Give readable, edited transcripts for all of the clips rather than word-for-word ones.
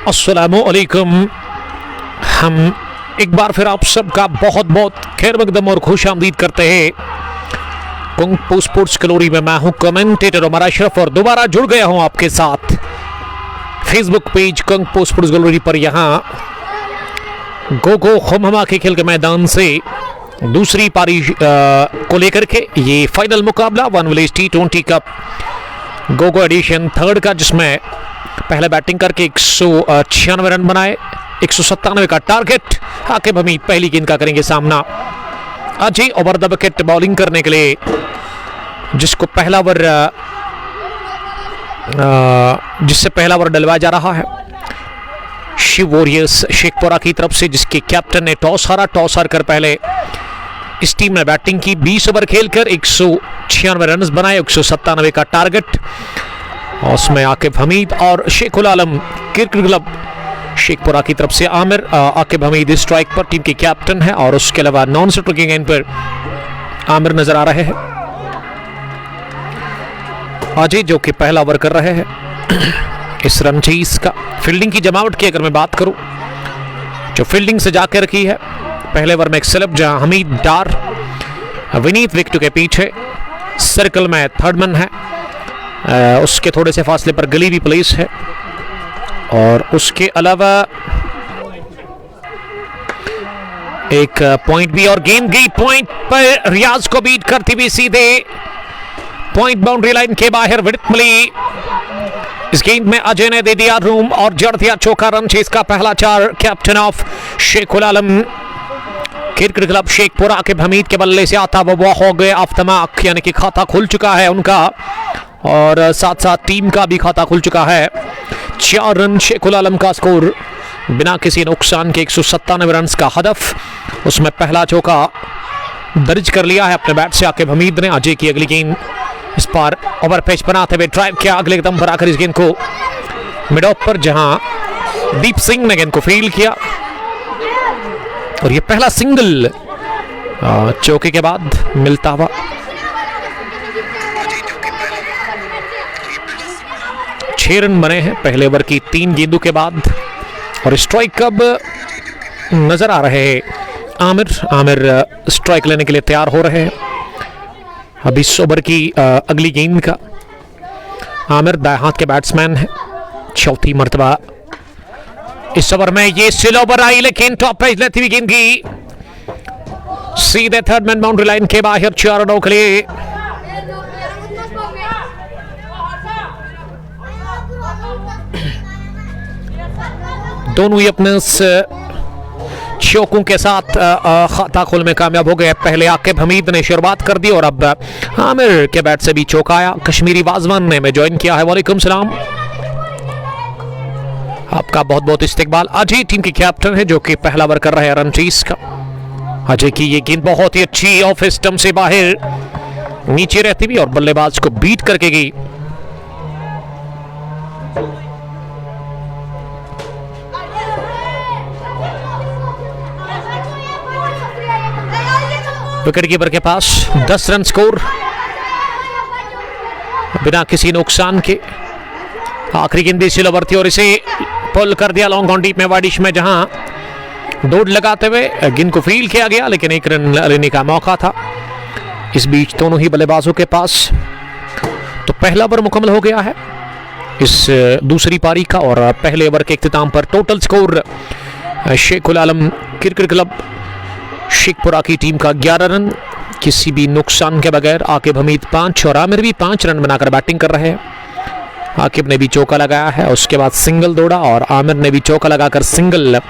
अस्सलामुअलैकुम। हम एक बार फिर आप सबका बहुत बहुत खैर मकदम और खुश आमदीद करते हैं कुंग फू स्पोर्ट्स कलोरी में। मैं हूं कमेंटेटर उमर अशरफ और दोबारा जुड़ गया हूं आपके साथ फेसबुक पेज कुंग फू स्पोर्ट्स कलोरी पर। यहाँ गो खमहमा के खेल के मैदान से दूसरी पारी को लेकर के ये फाइनल मुकाबला वन विलेज T20 कप गो एडिशन थर्ड का, जिसमें पहले बैटिंग करके 196 रन बनाए, 197 का टारगेट। आकिब हमीद पहली गेंद का करेंगे सामना। Ajay over the wicket bowling करने के लिए, जिससे पहला ओवर डलवाया जा रहा है शिव वॉरियर्स शेखपुरा की तरफ से, जिसके कैप्टन ने टॉस हारा। टॉस हारकर पहले इस टीम ने बैटिंग की, 20 ओवर खेलकर 196 रन बनाए, 197 का टारगेट। और उसमें आकिब हमीद और शेखुल आलम क्रिकेट क्लब शेखपुरा की तरफ से आमिर। आकिब हमीद स्ट्राइक पर टीम के कैप्टन है और उसके अलावा नॉन स्ट्राइकिंग एंड पर आमिर नजर आ रहे हैं। अजय जो कि पहला ओवर कर रहे हैं इस रनचेज का। फील्डिंग की जमावट की अगर मैं बात करूं, जो फील्डिंग से जाकर की है पहले ओवर में एक स्लिप, जहां हमीद डार विनीत विकेट के पीछे सर्कल में थर्ड मैन है। उसके थोड़े से फासले पर गली भी प्लेस है। और उसके अलावा एक पॉइंट भी, और गेंद गई पॉइंट पर रियाज को बीट करती हुई सीधे पॉइंट बाउंड्री लाइन के बाहर विकेट मिली। इस गेंद में अजय ने दे दिया रूम और जड़ दिया चौका। रन चेज का पहला 4 captain of Shekhul Alam cricket club Sheikhpura के हमीद के बल्ले से आता वो हो गए आफ्तमाक, यानी कि खाता खुल चुका है उनका और साथ साथ टीम का भी खाता खुल चुका है। 4 रन शेखुल आलम का स्कोर, बिना किसी नुकसान के 197 रन का हदफ। उसमें पहला चौका दर्ज कर लिया है अपने बैट से आकिब हमीद ने। अजय की अगली गेंद इस पर ओवर पिच बनाते हुए ड्राइव किया, अगले कदम पर आकर इस गेंद को मिड ऑफ पर, जहां दीप सिंह ने गेंद को फील्ड किया और ये पहला सिंगल चौके के बाद मिलता हुआ। छह रन बने हैं पहले ओवर की 3 गेंदों के बाद। और स्ट्राइक कब नजर आ रहे हैं आमिर स्ट्राइक लेने के लिए तैयार हो रहे हैं। अब इस ओवर की अगली गेंद का आमिर दाएं हाथ के बैट्समैन है, चौथी मर्तबा इस ओवर में ये स्टिल ओवर आई, लेकिन टॉप पे लेती हुई गेंद की सीधे थर्ड मैन बाउंड्री लाइन के बाहर 4 रनों के लिए। दोनों ही अपने चौकों के साथ खाता खोल में कामयाब हो गए। पहले आकिब हमीद ने शुरुआत कर दी और अब आमिर के बैट से भी चौका आया। कश्मीरी वाजवान ने में ज्वाइन किया है। वालेकुम सलाम, आपका बहुत बहुत इस्तकबाल। अजय टीम के कैप्टन है जो कि पहला ओवर कर रहे हैं रनचेज का। अजय की ये गेंद बहुत ही अच्छी ऑफ स्टंप से बाहर नीचे रहती हुई और बल्लेबाज को बीट करके गई। विकेट कीपर के पास 10 रन स्कोर, बिना किसी नुकसान के। आखिरी गेंद भी स्टिल ओवर थी और इसे पुल कर दिया लॉन्ग ऑन डीप में वाडिश में, जहां दौड़ लगाते हुए गेंद को फील्ड किया गया, लेकिन 1 रन लेने का मौका था। इस बीच दोनों ही बल्लेबाजों के पास तो पहला ओवर मुकम्मल हो गया है इस दूसरी पारी का। और पहले ओवर के इख्तिताम पर टोटल स्कोर शेखुल आलम क्रिकेट क्लब शेखपुरा की टीम का 11 रन, किसी भी नुकसान के बगैर। आकिब हमीद 5 और आमिर भी 5 रन बनाकर बैटिंग कर रहे हैं। आकिब ने भी चौका लगाया है, उसके बाद सिंगल दौड़ा और आमिर ने भी चौका लगाकर सिंगल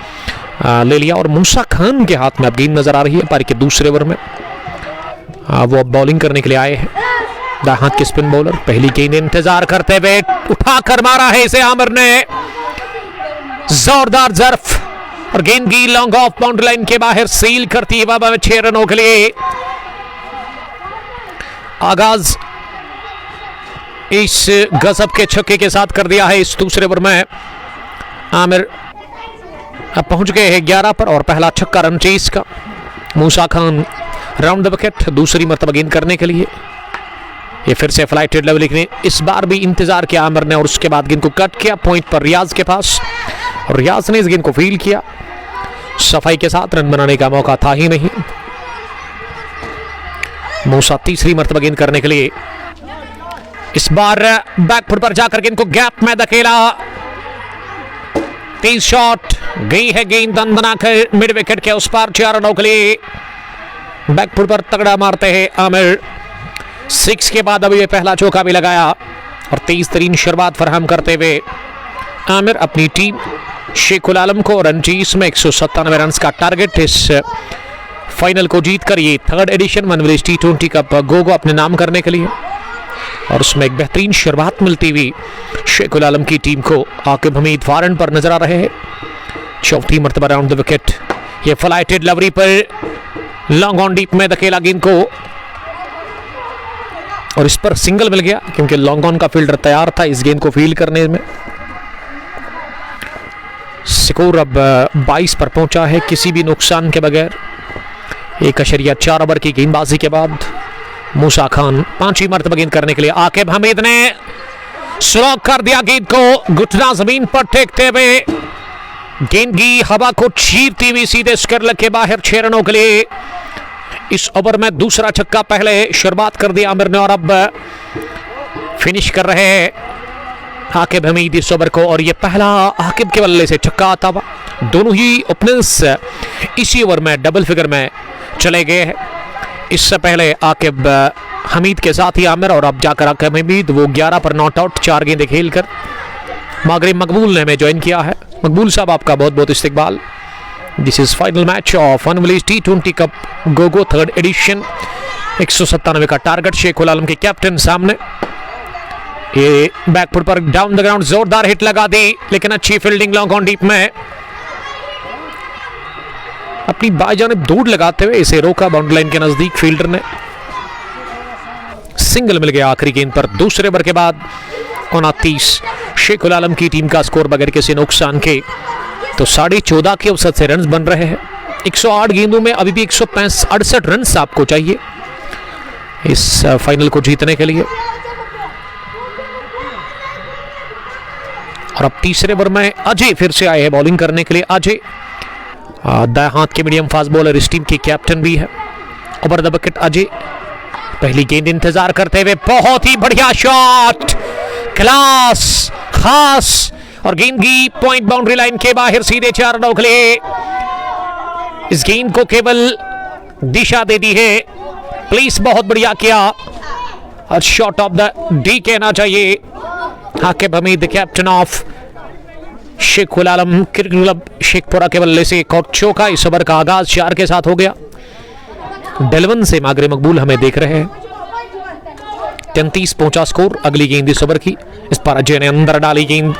ले लिया। और मूसा खान के हाथ में अब गेंद नजर आ रही है पारी के दूसरे ओवर में। वो अब बॉलिंग करने के लिए आए हैं, दाएं हाथ के स्पिन बॉलर। पहली गेंद इंतजार करते हुए उठाकर मारा है इसे आमिर ने, जोरदार जर्फ और गेंद की लॉन्ग ऑफ बाउंड्री लाइन के बाहर सील करती है। बाबा में 6 रनों के लिए आगाज इस गजब के छक्के के साथ कर दिया है इस दूसरे ओवर में। आमिर अब पहुंच गए हैं 11 पर और पहला छक्का रनचेज का। मूसा खान राउंड द विकेट दूसरी मर्तबा गेंद करने के लिए। ये फिर से फ्लाइटेड लेवल, लेकिन इस बार भी इंतजार किया आमिर ने और उसके बाद गेंद को कट किया पॉइंट पर रियाज के पास। और रियाज ने इस गेंद को फील किया, सफाई के साथ रन बनाने का मौका था ही नहीं। मूसा तीसरी मर्तबा गेंद करने के लिए, इस बार बैकफुट पर जाकर गेंद को गैप में धकेला, तेज शॉट, गई है गेंद दन बनाकर मिड विकेट के उस पार 4 रनों के लिए। बैकफुट पर तगड़ा मारते हैं आमिर, 6 के बाद अभी ये पहला चौका भी लगाया और तेज तरीन शुरुआत फराहम करते हुए आमिर अपनी टीम शेखुल आलम को रनचीज में 197 रन का टारगेट इस फाइनल को जीतकर ये 3rd edition one village T20 cup Gogo अपने नाम करने के लिए, और उसमें एक बेहतरीन शुरुआत मिलती हुई शेखुल आलम की टीम को। आकिब हमीद वारन पर नजर आ रहे हैं, चौथी मर्तबा राउंड द विकेट, ये फ्लाइटेड लवरी पर लॉन्ग ऑन डीप में धकेला गेंद को और इस पर सिंगल मिल गया क्योंकि लॉन्ग ऑन का फील्डर तैयार था इस गेंद को फील्ड करने में। स्कोर अब 22 पर पहुंचा है किसी भी नुकसान के बगैर। 1.4 ओवर की गेंदबाजी के बाद मूसा खान 5वीं मर्तबा गेंद करने के लिए, आकिब हमीद ने स्लो कर दिया गेंद को, घुटना जमीन पर टेकते हुए गेंद की हवा को चीरती हुई सीधे स्क्वायर के बाहर 6 रनों के लिए। इस ओवर में दूसरा छक्का पहले शुरुआत कर दिया आमिर ने और अब फिनिश कर रहे हैं आकिब हमीद इस ओवर को, और ये पहला आकिब के बल्ले से छक्का आता हुआ। दोनों ही ओपनर्स इसी ओवर में डबल फिगर में चले गए हैं। इससे पहले आकिब हमीद के साथ ही आमिर, और अब जाकर आकिब हमीद वो 11 पर नॉट आउट 4 गेंदें खेलकर। मागरिब मकबूल ने हमें ज्वाइन किया है। मकबूल साहब आपका बहुत बहुत इस्तकबाल। This is final match of one village T20 cup Gogo 3rd edition. 197 का टारगेट शेखुल आलम के कैप्टन सामने। ये बैकफुट पर डाउन द ग्राउंड जोरदार हिट लगा दी, लेकिन अच्छी फील्डिंग लॉन्ग ऑन डीप में अपनी बाईजानिब दूर लगाते हुए इसे रोका बाउंड्री लाइन के नजदीक। फील्डर ने सिंगल मिल गया आखिरी गेंद पर। दूसरे ओवर के बाद 29 शेखुल आलम की टीम का स्कोर बगैर किसी नुकसान के तो 14.5 के औसत से रन बन रहे हैं। 108 गेंदों में अभी भी 168 रन आपको चाहिए इस फाइनल को जीतने के लिए। और अब तीसरे ओवर में अजय फिर से आए हैं बॉलिंग करने के लिए। अजय दाएं हाथ के मीडियम फास्ट बॉलर, इस टीम के कैप्टन भी है। ओवर द विकेट अजय, पहली गेंद इंतजार करते हुए, बहुत ही बढ़िया शॉट, क्लास, खास, और गेंद की पॉइंट बाउंड्री लाइन के बाहर सीधे 4 रनों के लिए। इस गेंद को केवल दिशा दे दी है, प्लीज बहुत बढ़िया किया, और शॉट ऑफ द डी कहना चाहिए। Aqib Hamid captain of Shekhul Alam cricket club Sheikhpura के बल्ले से एक और चौका। इस ओवर का आगाज 4 के साथ हो गया। डेलवन से मागरिब मकबूल हमें देख रहे हैं। 33 पहुंचा स्कोर। अगली गेंद इस ओवर की, इस पर अजय ने अंदर डाली गेंद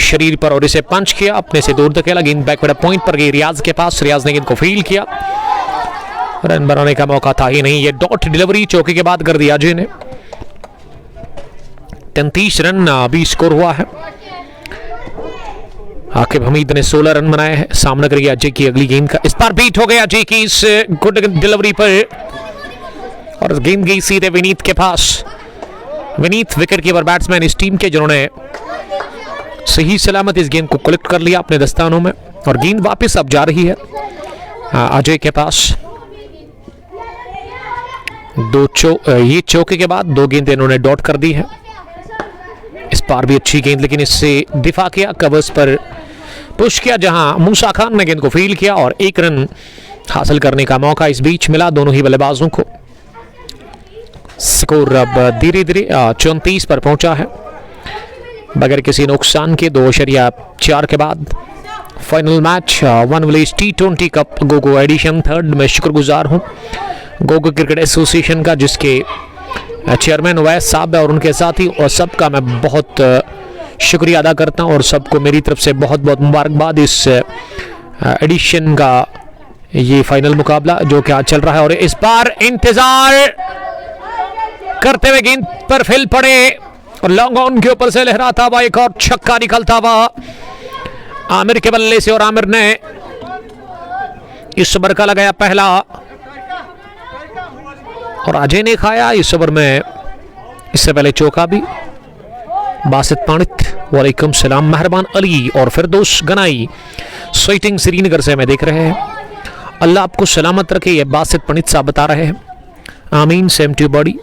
शरीर पर और इसे पंच किया, अपने से दूर धकेला। गेंद बैकवर्ड पॉइंट पर गई रियाज के पास। रियाज ने गेंद को फील्ड किया, रन बनाने का मौका था ही नहीं। ये डॉट डिलीवरी चौके के बाद कर दिया अजय ने। 33 रन अभी स्कोर हुआ है। आकिब हमीद ने 16 रन बनाए हैं। सामना करेगी अजय की अगली गेंद का, इस पर बीट हो गया अजय की इस गुड डिलीवरी पर, और गेंद गई सीधे विनीत के पास। विनीत विकेट कीपर बैट्समैन इस टीम के, जिन्होंने सही सलामत इस गेंद को कलेक्ट कर लिया अपने दस्तानों में, और गेंद वापस अब जा रही है अजय के पास। ये चौके के बाद 2 गेंद इन्होंने डॉट कर दी है। इस पार भी अच्छी गेंद, लेकिन इससे दिफा किया, कवर्स पर पुश किया, जहां मूसा खान ने गेंद को फील्ड किया और 1 रन हासिल करने का मौका इस बीच मिला दोनों ही बल्लेबाजों को। स्कोर अब धीरे धीरे 34 पर पहुंचा है बगैर किसी नुकसान के। 2.4 के बाद final match one village T20 cup Gogo edition 3rd में शुक्रगुजार हूं गोगो क्रिकेट एसोसिएशन का, जिसके चेयरमैन उवैस साहब है, और उनके साथी और सबका मैं बहुत शुक्रिया अदा करता हूं, और सबको मेरी तरफ से बहुत बहुत मुबारकबाद इस एडिशन का ये फाइनल मुकाबला जो कि आज चल रहा है। और इस बार इंतजार करते हुए गेंद पर फिल पड़े और लॉन्ग ऑन के ऊपर से लहराता हुआ एक और छक्का निकलता हुआ आमिर के बल्ले से, और आमिर ने इस ओवर का लगाया पहला, और अजय ने खाया इस ओवर में इससे पहले चौका भी। बासित पाणित वालेकुम सलाम, मेहरबान अली और फिरदौस गनाई स्वीटिंग श्रीनगर से हमें देख रहे हैं। अल्लाह आपको सलामत रखे, ये बासित पंडित साहब बता रहे हैं। आमीन, सेम टू बॉडी।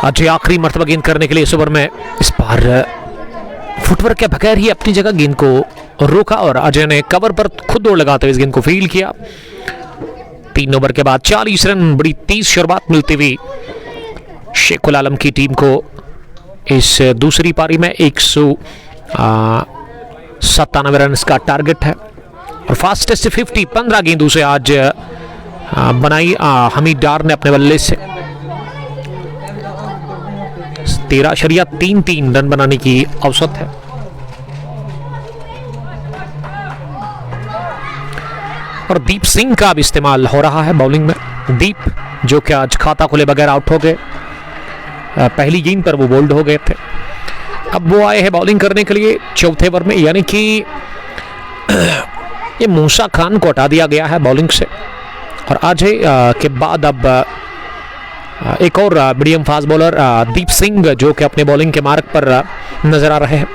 अजय आखिरी मर्तबा गेंद करने के लिए इस ओवर में, इस बार फुटवर्क के बगैर ही अपनी जगह गेंद को रोका और अजय ने कवर पर खुद दौड़ लगाते हुए इस गेंद को फील्ड किया। 3 ओवर के बाद 40 रन, बड़ी तेज शुरुआत मिलती हुई शेखुल आलम की टीम को इस दूसरी पारी में 197 रन का टारगेट है और फास्टेस्ट 50 15 गेंदों से आज बनाई हमीद डार ने अपने बल्ले से। 13.33 रन बनाने की औसत है। और दीप सिंह का भी इस्तेमाल हो रहा है बॉलिंग में। दीप जो कि आज खाता खुले बगैर आउट हो गए, पहली गेंद पर वो बोल्ड हो गए थे, अब वो आए हैं बॉलिंग करने के लिए चौथे ओवर में, यानी कि ये मूसा खान को हटा दिया गया है बॉलिंग से और आज के बाद अब एक और medium fast bowler Deep Singh जो कि अपने बॉलिंग के मार्ग पर नजर आ रहे हैं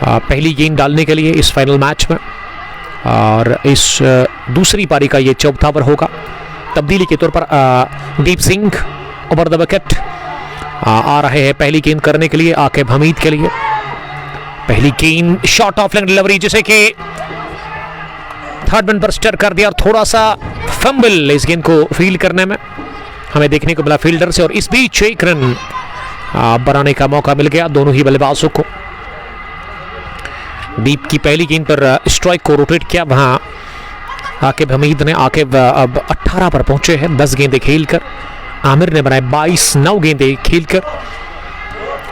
पहली गेंद डालने के लिए इस फाइनल मैच में। और इस दूसरी पारी का ये चौथा ओवर होगा। तब्दीली के तौर पर Deep Singh over the wicket आ रहे हैं पहली गेंद करने के लिए आकिब हमीद के लिए। पहली गेंद शॉर्ट ऑफ लेग डिलीवरी जिसे कि थर्ड मैन पर स्टर कर दिया और थोड़ा सा फंबल इस गेंद को फील्ड करने में हमें देखने को मिला फील्डर से और इस बीच 1 रन बनाने का मौका मिल गया दोनों ही बल्लेबाजों को। दीप की पहली गेंद पर स्ट्राइक को रोटेट किया, वहां आकिब हमीद ने आकिब अब 18 पर पहुंचे हैं 10 गेंदें खेलकर। आमिर ने बनाए 22 9 गेंदें खेलकर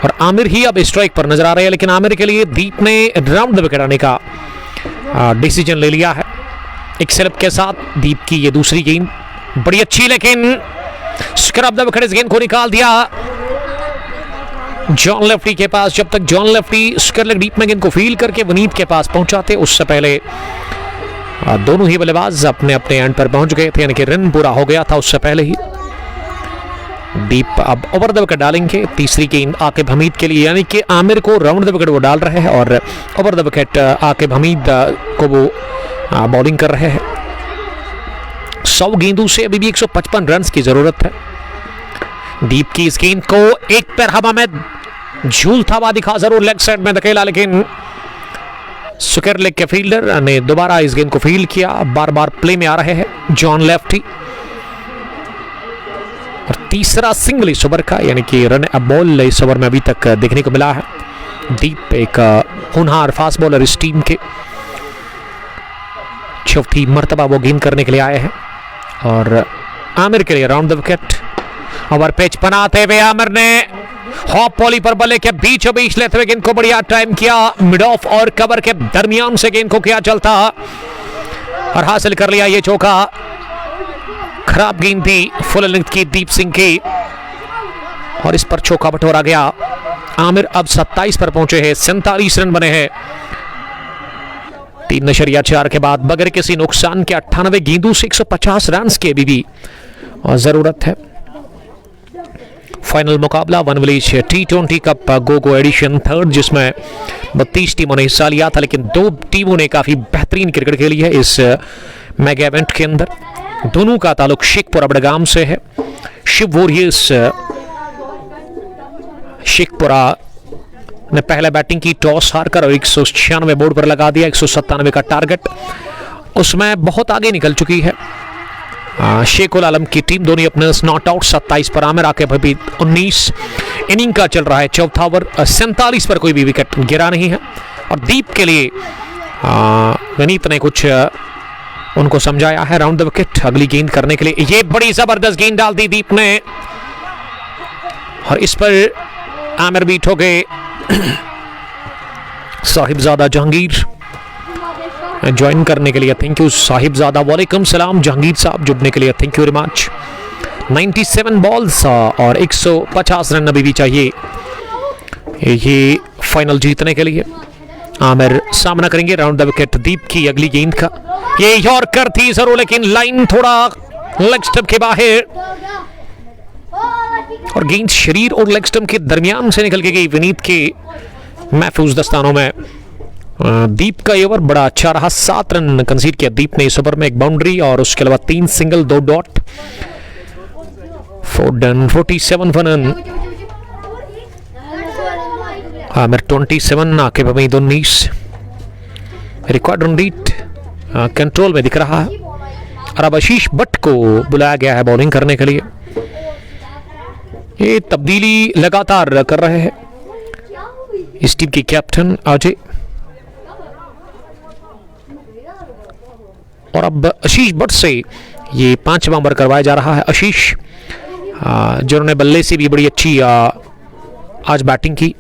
और आमिर ही अब स्ट्राइक पर नजर आ रहे हैं, लेकिन आमिर के लिए दीप ने राउंड द विकेट आने का डिसीजन ले लिया है। एक स्लिप के साथ दीप की ये दूसरी गेंद बड़ी अच्छी, लेकिन स्क्रब द विकेट, इस गेंद को निकाल दिया जॉन लेफ्टी के पास। जब तक John lefty square leg deep में गेंद को फील्ड करके वनीत के पास पहुंचाते, उससे पहले दोनों ही बल्लेबाज अपने अपने एंड पर पहुंच गए थे, यानी कि रन पूरा हो गया था उससे पहले ही। दीप अब ओवर द विकेट डालेंगे तीसरी गेंद आकिब हमीद के लिए, यानी कि आमिर को राउंड द विकेट वो डाल रहे हैं और over the wicket Aqib Hamid को वो बॉलिंग कर रहे हैं। 100 गेंदों से अभी भी 155 रन की जरूरत है। दीप की इस गेंद को एक पैर हवा में झूलता हुआ दिखा जरूर लेग साइड में धकेला, लेकिन स्क्वायर लेग के फील्डर ने दोबारा इस गेंद को फील्ड किया। बार बार प्ले में आ रहे हैं जॉन लेफ्टी और तीसरा सिंगल इस ओवर का, यानी कि रन अ बॉल इस ओवर में अभी तक देखने को मिला है। दीप एक होनहार फास्ट बॉलर इस टीम के, चौथी मर्तबा वो गेंद करने के लिए आए हैं और आमिर के लिए round the wicket. Over pitch बनाते हुए आमिर ने हॉप पॉली पर बल्ले के बीचों बीच लेते हुए गेंद को बढ़िया टाइम किया, मिड ऑफ और कवर के दरमियान से गेंद को किया चलता और हासिल कर लिया ये चौका। खराब गेंद थी फुल लेंथ की दीप सिंह की और इस पर चौका बटोरा गया। आमिर अब 27 पर पहुंचे हैं, 47 रन बने हैं 3.4 के बाद बगैर किसी नुकसान के 98 गेंदों से 150 रन की अभी भी जरूरत है। फाइनल मुकाबला वन विलेज T20 कप गो एडिशन थर्ड, जिसमें 32 टीमों ने हिस्सा लिया था, लेकिन 2 टीमों ने काफी बेहतरीन क्रिकेट खेली है इस मेगा इवेंट के अंदर। दोनों का ताल्लुक शेखपुरा बड़गाम से है। शिव वॉरियर्स शेखपुरा ने पहले बैटिंग की, टॉस हारकर और 196 बोर्ड पर लगा दिया 197 का टारगेट, उसमें बहुत आगे निकल चुकी है शेखुल आलम की टीम। दोनों अपने नॉट आउट 27 पर, आमिर आकिब अभी 19 इनिंग का चल रहा है चौथा ओवर, 47 पर कोई भी विकेट गिरा नहीं है। और दीप के लिए वनीत ने कुछ उनको समझाया है राउंड द विकेट अगली गेंद करने के लिए। ये बड़ी जबरदस्त गेंद डाल दी दीप ने और इस पर आमिर बीट हो गए। साहिबजादा जहांगीर ज्वाइन करने के लिए थैंक यू साहिबजादा। वालेकुम सलाम जहांगीर साहब, जुड़ने के लिए thank you very much. 97 balls और 150 रन अभी भी चाहिए ये फाइनल जीतने के लिए। आमिर सामना करेंगे राउंड द विकेट दीप की अगली गेंद का। ये यॉर्कर थी जरूर, लेकिन लाइन थोड़ा लेग स्टंप के बाहर और गेंद शरीर और लेग स्टंप के दरमियान से निकल के गई विनीत के महफूज दस्तानों में। दीप का ये ओवर बड़ा अच्छा रहा, 7 रन कंसीड किया दीप ने इस ओवर में, एक बाउंड्री और उसके अलावा 3 single 2 dot. 4 done 47 run. Aamir 27, Aqib Hamid 19। Record run rate control में दिख रहा है और अब आशीष भट्ट को बुलाया गया है बॉलिंग करने के लिए। ये तब्दीली लगातार कर रहे हैं इस टीम के कैप्टन अजय। और अब आशीष भट्ट से ये 5वां ओवर करवाया जा रहा है। आशीष जिन्होंने बल्ले से भी बड़ी अच्छी आज बैटिंग की।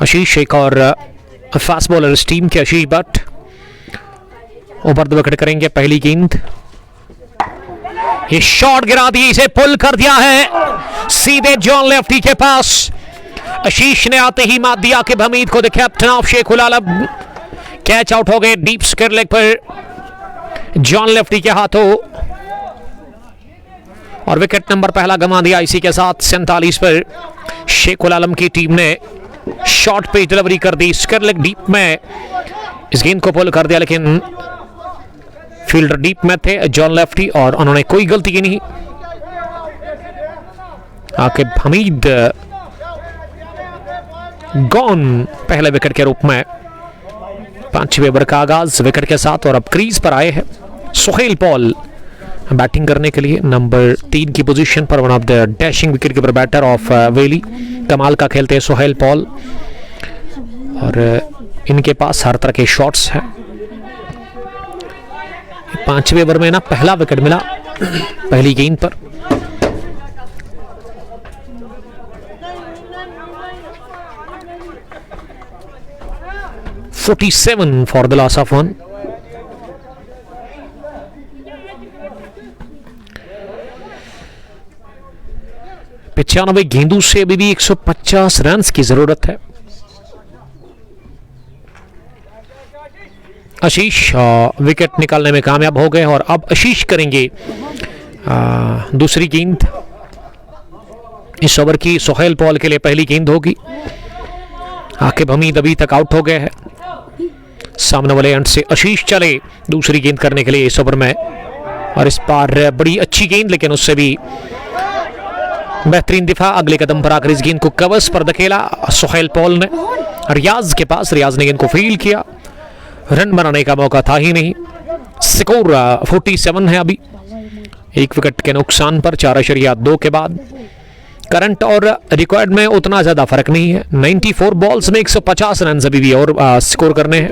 आशीष एक और फास्ट बॉलर इस टीम के। आशीष भट्ट ओवर द विकेट करेंगे पहली गेंद। ये शॉट गिरा दी, इसे पुल कर दिया है सीधे जॉन लेफ्टी के पास। आशीष ने आते ही मात दिया कि हमीद को, the captain of Shekhul Alam. Catch out हो गए डीप स्क्वायर लेग पर जॉन लेफ्टी के हाथों और विकेट नंबर पहला गंवा दिया। इसी के साथ 47 पर शेखुल आलम की टीम ने शॉट पे डिलीवरी कर दी स्क्वायर लेग डीप में, इस गेंद को पुल कर दिया, लेकिन फील्डर डीप में थे जॉन लेफ्टी और उन्होंने कोई गलती की नहीं। आकिब हमीद गॉन पहले विकेट के रूप में। 5वें ओवर का आगाज विकेट के साथ और अब क्रीज पर आए हैं सुहेल पॉल बैटिंग करने के लिए। नंबर 3 की पोजीशन पर one of the dashing wicket keeper batter of वेली। कमाल का खेलते हैं सुहेल पॉल और इनके पास हर तरह के शॉट्स हैं। 5वें ओवर में ना पहला विकेट मिला पहली गेंद पर। $47 फॉर द लॉस ऑफ 1। पचानवे गेंदों से अभी भी 150 रन की जरूरत है। आशीष विकेट निकालने में कामयाब हो गए और अब आशीष करेंगे दूसरी गेंद इस ओवर की। सुहेल पॉल के लिए पहली गेंद होगी। आकिब हमीद अभी तक आउट हो गए हैं। सामने वाले एंड से आशीष चले दूसरी गेंद करने के लिए इस ओवर में और इस बार बड़ी अच्छी गेंद, लेकिन उससे भी बेहतरीन दिफा। अगले कदम पर आकर इस गेंद को कवर्स पर धकेला सुहेल पॉल ने रियाज के पास। रियाज ने गेंद को फील्ड किया, रन बनाने का मौका था ही नहीं। स्कोर 47 है अभी, एक विकेट के नुकसान पर 4.2 के बाद। करंट और रिकॉर्ड में उतना ज्यादा फर्क नहीं है। 94 बॉल्स में 150 रन अभी भी और स्कोर करने हैं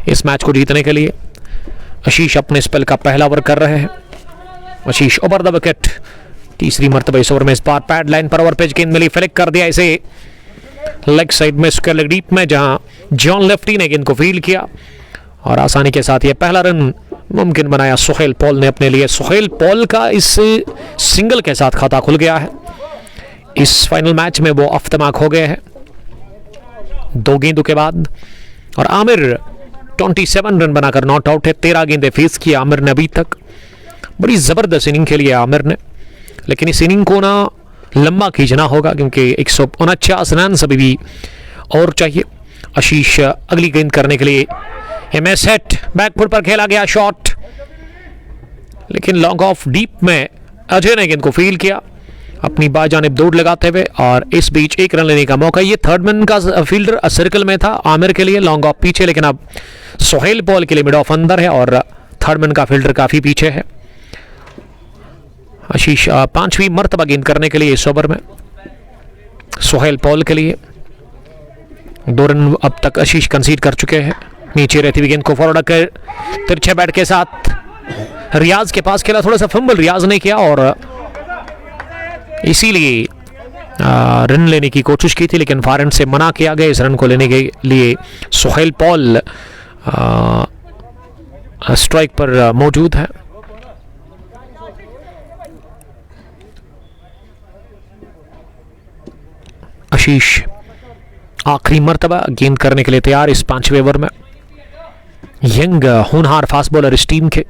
इस मैच को जीतने के लिए। आशीष अपने स्पेल का पहला ओवर कर रहे हैं। आशीष ओवर द विकेट तीसरी मर्तबा इस ओवर में। इस बार पैड लाइन पर ओवर पेज गेंद मिली, फ्लिक कर दिया इसे लेग साइड में स्क्वायर लेग डीप में, जहां जॉन लेफ्टी ने गेंद को फील्ड किया और आसानी के साथ ये पहला रन मुमकिन बनाया सुहेल पॉल ने अपने लिए। सुहेल पॉल का इस सिंगल के साथ खाता खुल गया है। इस फाइनल मैच में वो अफ्तमाक हो गए हैं 2 गेंदों के बाद और आमिर 27 रन बनाकर नॉट आउट है। 13 गेंदें फेस की आमिर ने अभी तक। बड़ी जबरदस्त इनिंग खेली है आमिर ने, लेकिन इस इनिंग को ना लंबा खींचना होगा क्योंकि 149 रन अभी भी और चाहिए। आशीष अगली गेंद करने के लिए एमएस सेट बैकफुट पर खेला गया शॉट, लेकिन लॉन्ग ऑफ डीप में अजय ने गेंद को फील्ड किया अपनी बाजानिब दौड़ लगाते हुए और इस बीच 1 रन लेने का मौका। ये थर्ड मैन का फील्डर सर्कल में था आमिर के लिए, लॉन्ग ऑफ पीछे, लेकिन अब सुहेल पॉल के लिए मिड ऑफ अंदर है और थर्ड मैन का फील्डर काफी पीछे है। आशीष 5वीं मर्तबा गेंद करने के लिए इस ओवर में सुहेल पॉल के लिए। 2 रन अब तक आशीष कंसीड कर चुके हैं। नीचे रहती हुई गेंद को फॉरवर्ड कर तिरछे बैट के साथ रियाज के पास खेला, थोड़ा सा फंबल रियाज ने किया और इसीलिए रन लेने की कोशिश की थी, लेकिन फार एंड से मना किया गया। इस रन को लेने के लिए सुहेल पॉल स्ट्राइक पर मौजूद है। आशीष आखिरी मर्तबा गेंद करने के लिए तैयार इस 5वें ओवर में। यंग होनहार फास्ट बॉलर इस टीम के,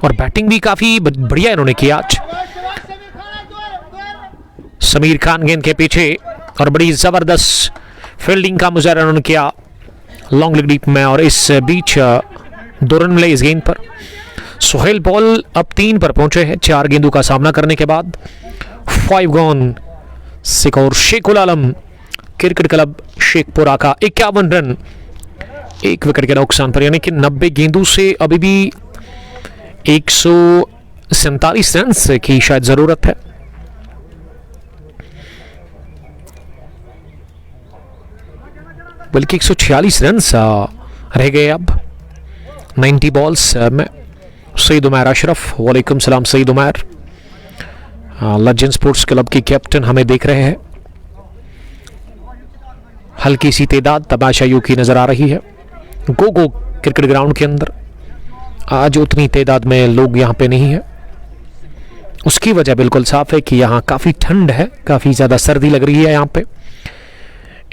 और बैटिंग भी काफी बढ़िया इन्होंने किया आज। समीर खान गेंद के पीछे और बड़ी जबरदस्त फील्डिंग का मुजाहरा उन्होंने किया लॉन्ग लेग डीप में, और इस बीच 2 रन मिले इस गेंद पर। सोहेल बॉल अब 3 पर पहुंचे हैं 4 गेंदों का सामना करने के बाद। 5 गॉन। सिकोर शेखुल आलम क्रिकेट क्लब शेखपुरा का 51 रन 1 विकेट के नुकसान पर, यानी कि 90 गेंदों से अभी भी 147 रन की शायद जरूरत है। बल्कि 146 रन रह गए अब 90 बॉल्स में। सईद उमैर अशरफ, वालेकुम सलाम Saeed Umair, legend sports club की कैप्टन हमें देख रहे हैं। हल्की सी तादाद तमाशाइयों की नजर आ रही है गो क्रिकेट ग्राउंड के अंदर। आज उतनी तादाद में लोग यहां पे नहीं है। उसकी वजह बिल्कुल साफ है कि यहां काफी ठंड है, काफी ज्यादा सर्दी लग रही है यहां पे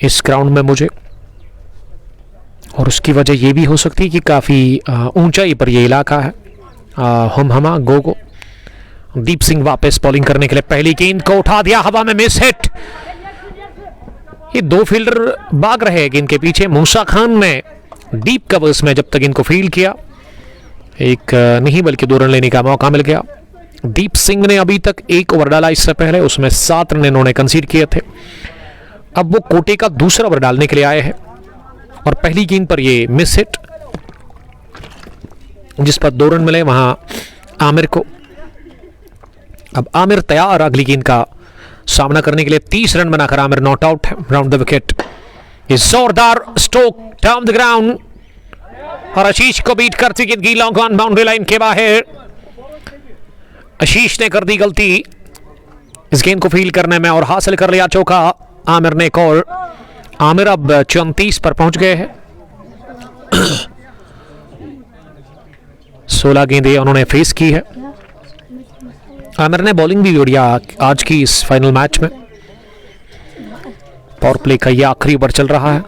इस ग्राउंड में मुझे, और उसकी वजह यह भी हो सकती है कि काफी ऊंचाई पर यह इलाका है। हम गो दीप सिंह वापस बॉलिंग करने के लिए, पहली गेंद को उठा दिया, हवा में मिस हिट। ये 2 फील्डर भाग रहे हैं गेंद के पीछे। मूसा खान ने डीप कवर्स में जब तक इनको फील्ड किया, एक नहीं बल्कि 2 रन लेने का मौका मिल गया। दीप सिंह ने अभी तक 1 ओवर डाला इससे पहले, उसमें 7 रन इन्होंने कंसीड किए थे। अब वो कोटे का दूसरा ओवर डालने के लिए आए हैं, और पहली गेंद पर ये मिस हिट जिस पर 2 रन मिले वहां आमिर को। अब आमिर तैयार अगली गेंद का सामना करने के लिए। 30 रन बनाकर आमिर नॉट आउट है राउंड द विकेट। ये जोरदार स्ट्रोक डाउन द ग्राउंड, और आशीष को बीट करती गेंद की लॉन्ग ऑन बाउंड्री लाइन के बाहर। आशीष ने कर दी गलती इस गेंद को फील्ड करने में, और हासिल कर लिया चौका आमिर ने एक और। आमिर अब 34 पर पहुंच गए हैं। 16 गेंदें उन्होंने फेस की है। आमिर ने बॉलिंग भी बढ़िया आज की इस फाइनल मैच में। पावर प्ले का यह आखिरी ओवर चल रहा है।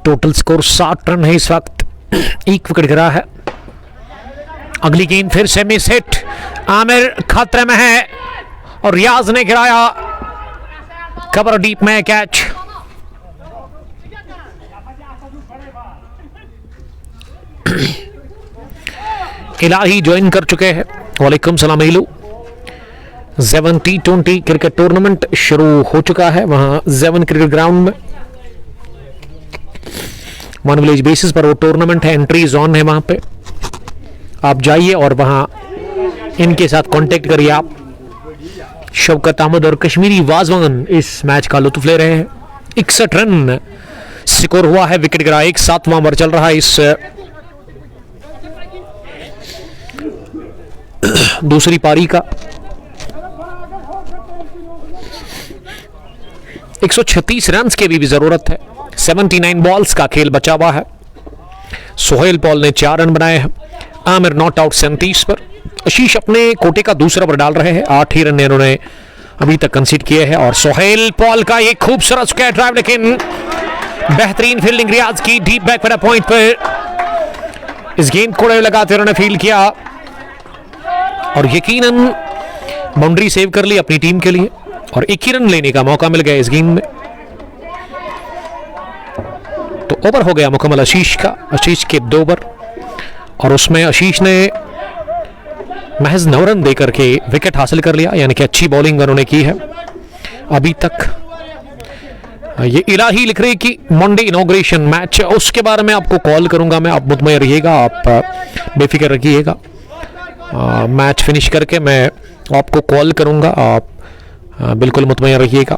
टोटल स्कोर 60 रन है इस वक्त। एक विकेट गिरा है। अगली गेंद फिर से मिस हिट। आमिर खतरे में है और रियाज ने गिराया, कवर डीप में कैच। इलाही ज्वाइन कर चुके हैं। वालेकुम सलाम इलू। 7 T20 क्रिकेट टूर्नामेंट शुरू हो चुका है वहां 7 क्रिकेट ग्राउंड में। वन विलेज बेसिस पर वो टूर्नामेंट है, एंट्रीज ऑन है वहां पे। आप जाइए और वहां इनके साथ कांटेक्ट करिए आप। शौकत अहमद और कश्मीरी वाजवान इस मैच का लुत्फ ले रहे हैं। 61 रन स्कोर हुआ है, विकेट गिरा एक। 7वां ओवर चल रहा है इस दूसरी पारी का। 136 रन की भी जरूरत है। 79 बॉल्स का खेल बचा हुआ है। सोहेल पॉल ने 4 रन बनाए हैं। आमिर नॉट आउट 37 पर। आशीष अपने कोटे का दूसरा ओवर डाल रहे हैं। 8 ही रन इन्होंने अभी तक कंसीड किए हैं। और सोहेल पॉल का एक खूबसूरत स्क्वायर ड्राइव, लेकिन बेहतरीन फील्डिंग रियाज की। डीप बैक पर पॉइंट पर इस गेंद को लगाते उन्होंने फील्ड किया और यकीनन बाउंड्री सेव कर ली अपनी टीम के लिए और 1 ही रन लेने का मौका मिल गया इस गेंद में। तो ओवर हो गया मुकम्मल आशीष का। आशीष के 2 ओवर और उसमें आशीष ने महज 9 रन देकर के विकेट हासिल कर लिया, यानी कि अच्छी बॉलिंग उन्होंने की है अभी तक। ये इलाही लिख रहे कि मंडे इनॉग्रेशन मैच, उसके बारे में आपको कॉल करूंगा मैं। आप मुतमईन रहिएगा, आप बेफिक्र रखिएगा। मैच फिनिश करके मैं आपको कॉल करूंगा, आप बिल्कुल मुतमईन रहिएगा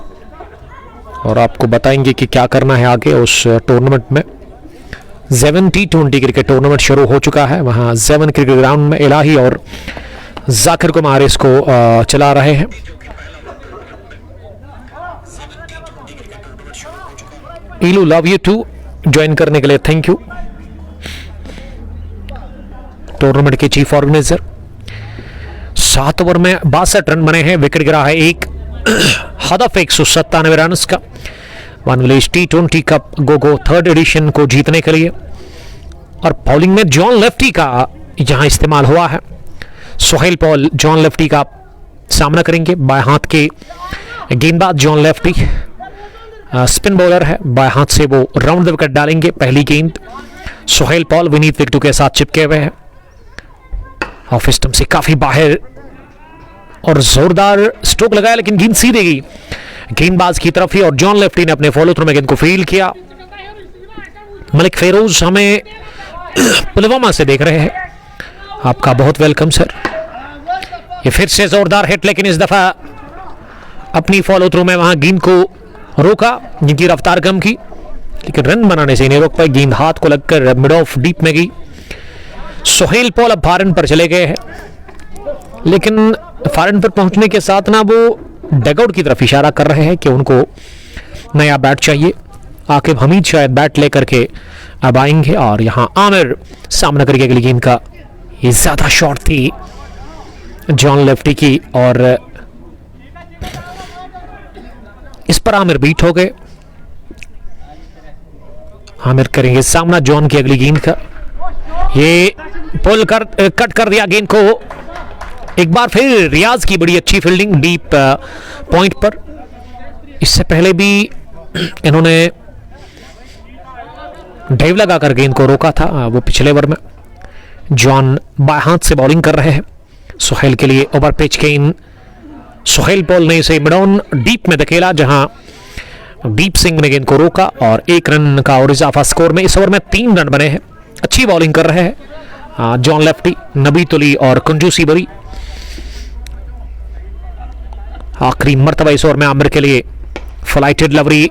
और आपको बताएंगे कि क्या करना है आगे उस टूर्नामेंट में। 7 T20 क्रिकेट टूर्नामेंट शुरू हो चुका है वहां 7 क्रिकेट ग्राउंड में। इलाही और जाकिर कुमार इसको चला रहे हैं। इलू लव यू टू ज्वाइन करने के लिए थैंक यू। टूर्नामेंट के चीफ ऑर्गेनाइजर। 7 ओवर में 62 रन बने हैं, विकेट गिरा है एक। हदफ 197 रन का। वन विलेज T20 कप गो 3rd एडिशन को जीतने के लिए। और बॉलिंग में जॉन लेफ्टी का यहां इस्तेमाल हुआ है। सोहेल पॉल जॉन लेफ्टी का सामना करेंगे। बाएं हाथ के गेंदबाज जॉन लेफ्टी स्पिन बॉलर है, बाएं हाथ से वो राउंड द विकेट डालेंगे। पहली गेंद सोहेल पॉल विनीत विक्टू के साथ चिपके हुए हैं। ऑफ स्टंप से काफी बाहर और जोरदार स्ट्रोक लगाया, लेकिन गेंद सीधे गई गेंदबाज की तरफ ही और जॉन लेफ्टी ने अपने फॉलो थ्रू में गेंद को फील्ड किया। मलिक फेरोज हमें पुलवामा से देख रहे हैं, आपका बहुत वेलकम सर। ये फिर से जोरदार हिट, लेकिन इस दफा अपनी फॉलो थ्रू में वहां गेंद को रोका, जिनकी रफ्तार कम की, लेकिन रन बनाने से नहीं रोक पाई। गेंद हाथ को लगकर मिड ऑफ डीप में गई। सोहेल पॉल अब फॉरन पर चले गए हैं, लेकिन फॉरन पर पहुंचने के साथ ना वो डगआउट की तरफ इशारा कर रहे हैं कि उनको नया बैट चाहिए। आकिब हमीद शायद बैट लेकर के अब आएंगे, और यहां आमिर सामना करके अगली गेंद का, ये ज्यादा शॉट थी जॉन लेफ्टी की, और इस पर आमिर बीट हो गए। आमिर करेंगे सामना जॉन की अगली गेंद का। ये पुल कर कट कर दिया गेंद को। एक बार फिर रियाज की बड़ी अच्छी फील्डिंग डीप पॉइंट पर। इससे पहले भी इन्होंने ड्राइव लगाकर गेंद को रोका था, वो पिछले ओवर में। जॉन बाएं हाथ से बॉलिंग कर रहे हैं सोहेल के लिए। ओवर पिच गेंद सोहेल पॉल ने इसे मिड ऑन डीप में धकेला, जहां दीप सिंह ने गेंद को रोका और 1 रन का और इजाफा स्कोर में। इस ओवर में 3 रन बने हैं। अच्छी बॉलिंग कर रहे हैं जॉन लेफ्टी, नबी तुली और कुंजूसी बरी। आखिरी मर्तबा इस ओवर में आमिर के लिए फ्लाइटेड लवरी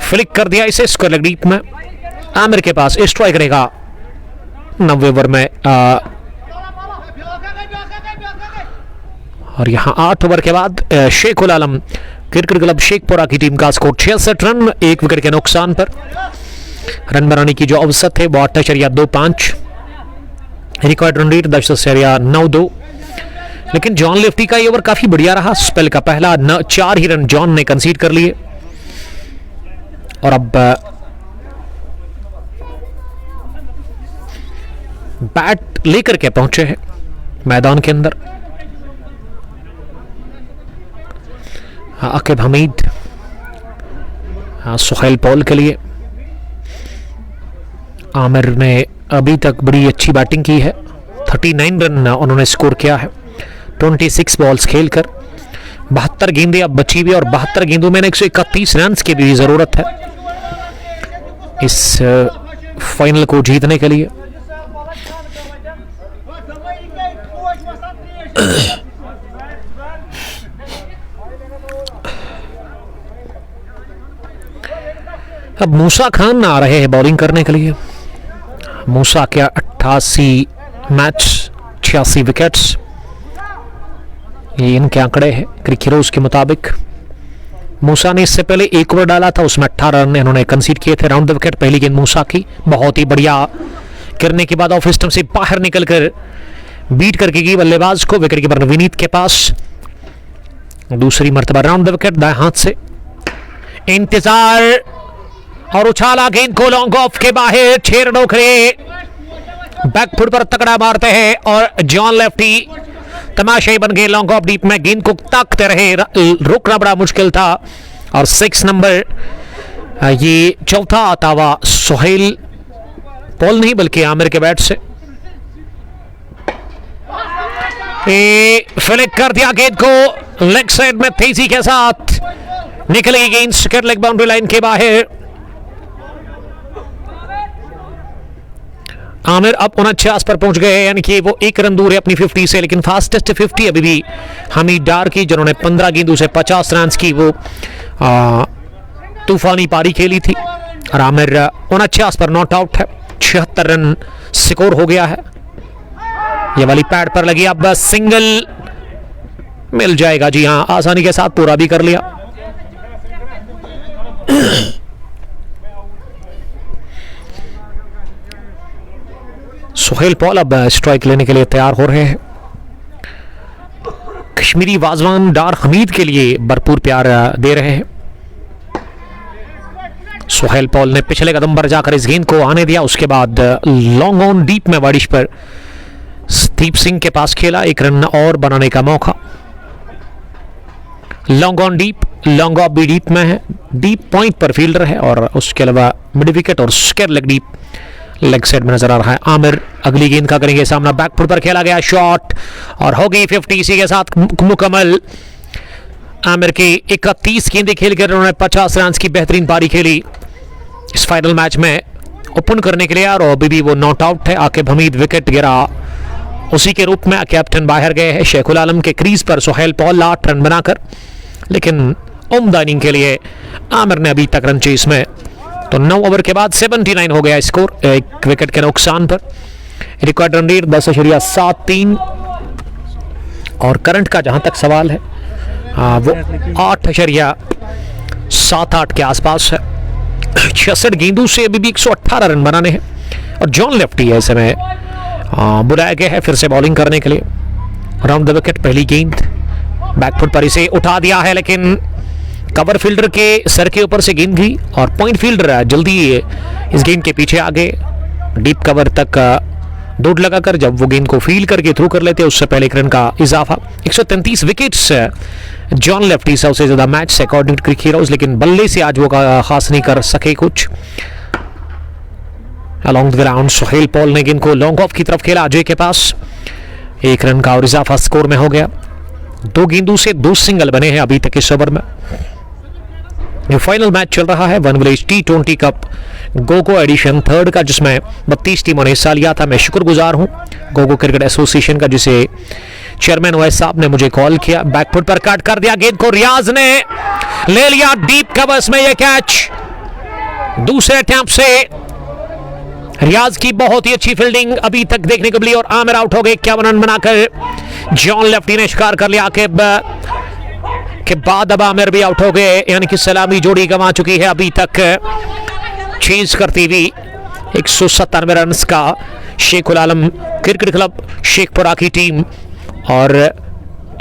फ्लिक कर दिया इसे स्क्वायर लेग डीप में। आमिर के पास स्ट्राइक रहेगा 90 ओवर में, और यहां 8 ओवर के बाद शेख उल आलम क्रिकेट क्लब शेखपुरा की टीम का स्कोर 66 रन, 1 विकेट के नुकसान पर। रन बनाने की जो औसत है वो 8.25। Record run rate 10.92। लेकिन जॉन लेफ्टी का ये ओवर काफी बढ़िया रहा। स्पेल का पहला 4 ही रन जॉन ने कंसीड कर लिए, और अब बैट लेकर के पहुंचे हैं मैदान के अंदर आकिब हमीद सोहेल पॉल के लिए। आमिर ने अभी तक बड़ी अच्छी बैटिंग की है, 39 रन उन्होंने स्कोर किया है 26 बॉल्स खेलकर। 72 गेंदें अब बची हुई, और 72 गेंदों में 131 रन की भी जरूरत है इस फाइनल को जीतने के लिए। अब मूसा खान आ रहे हैं बॉलिंग करने के लिए। मूसा के 88 मैच 86 विकेट्स, ये इनके आंकड़े हैं क्रिकेट हीरोज के मुताबिक। मूसा ने इससे पहले 1 ओवर डाला था, उसमें 18 रन इन्होंने कंसीड किए थे। राउंड द विकेट पहली गेंद मूसा की बहुत ही बढ़िया करने के बाद ऑफ स्टंप से बाहर निकलकर बीट करके गई बल्लेबाज को। विकेट कीपर विनीत के पास दूसरी मर्तबा राउंड द विकेट दाएं हाथ से। इंतजार और उछाला गेंद को लॉन्ग ऑफ के बाहर, 6 रनों के बैकफुट पर तकड़ा मारते हैं, और जॉन लेफ्टी तमाशाई बन गए। लॉन्ग ऑफ डीप में गेंद को ताकते रहे, रोकना बड़ा मुश्किल था। और 6 नंबर ये चौथा आता हुआ सोहेल पॉल नहीं बल्कि आमिर के बैट से फ्लिक कर दिया गेंद को लेग साइड में तेजी के साथ निकली गेंद स्क्वायर लेग बाउंड्री लाइन के बाहर। आमिर अब 49 पर पहुंच गए, यानी कि वो 1 रन दूर है अपनी 50 से। लेकिन फास्टेस्ट 50 अभी भी हमीद डार की, जिन्होंने 15 गेंदों से 50 रन की वो तूफानी पारी खेली थी। और आमिर 49 पर नॉट आउट है, 76 रन स्कोर हो गया है। ये वाली पैड पर लगी, अब बस सिंगल मिल जाएगा। जी हां, आसानी के साथ पूरा भी कर लिया। सोहेल पॉल अब स्ट्राइक लेने के लिए तैयार हो रहे हैं। कश्मीरी वाजवान डार हमीद के लिए भरपूर प्यार दे रहे हैं। सोहेल पॉल ने पिछले कदम पर जाकर इस गेंद को आने दिया, उसके बाद लॉन्ग ऑन डीप में बारिश पर दीप सिंह के पास खेला। 1 रन और बनाने का मौका। Long on deep, long off भी डीप में है, डीप पॉइंट पर फील्डर है, और उसके अलावा मिड विकेट और square leg deep leg side में नजर आ रहा है। आमिर अगली गेंद का करेंगे सामना, बैकफुट पर खेला गया शॉट और हो गई 50 इसी के साथ मुकम्मल। आमिर की 31 गेंदें खेलकर उन्होंने 50 रन की बेहतरीन पारी खेली इस फाइनल मैच में। ओपन करने के लिए और अभी भी वो नॉट आउट है। आकिब हमीद विकेट गिरा उसी के रूप में। कैप्टन बाहर गए हैं शेखुल आलम के क्रीज पर। सोहेल पॉल 8 रन बनाकर, लेकिन उम्दा इनिंग के लिए आमिर ने अभी तक रन चेस में। तो 9 ओवर के बाद 79 हो गया स्कोर, एक विकेट के नुकसान पर। रिकॉर्ड रन रेट 10.73 और करंट का जहां तक सवाल है वो 8.78 के आसपास है। 66 गेंदों से अभी भी 118 रन बनाने हैं और जॉन लेफ्टी है समय बुलाया गया है फिर से बॉलिंग करने के लिए। राउंड द विकेट पहली गेंद बैकफुट पर इसे उठा दिया है, लेकिन कवर फील्डर के सर के ऊपर से गेंद गई और पॉइंट फील्डर जल्दी इस गेंद के पीछे आगे डीप कवर तक दौड़ लगाकर जब वो गेंद को फील करके थ्रू कर लेते उससे पहले एक रन का इजाफा। 133 विकेट्स जॉन लेफ्टी सबसे ज्यादा match according to CricHeroes, लेकिन बल्ले से आज वो खास नहीं कर सके कुछ। Along the ground Sohail Paul ने गेंद को लॉन्ग ऑफ की तरफ खेला अजय के पास। 1 रन का और इजाफा स्कोर में हो गया। 2 गेंदों से 2 सिंगल बने हैं अभी तक इस ओवर में। ये फाइनल मैच चल रहा है one village T20 cup Gogo edition 3rd का, जिसमें 32 टीमों ने हिस्सा लिया था। मैं शुक्रगुजार हूं गोगो क्रिकेट एसोसिएशन का, जिसे चेयरमैन वैस साहब ने मुझे कॉल किया। बैकफुट पर कट कर दिया गेंद को, रियाज ने ले लिया डीप कवर्स में ये कैच। दूसरे अटैम्प्ट से रियाज की बहुत ही अच्छी फील्डिंग अभी तक देखने को मिली और आमिर आउट हो गए 51 रन बनाकर। जॉन लेफ्टी ने शिकार कर लिया के बाद अब आमिर भी आउट हो गए, यानी कि सलामी जोड़ी गंवा चुकी है अभी तक चेज करती हुई 197 रन का शेखुल आलम क्रिकेट क्लब शेखपुरा की टीम। और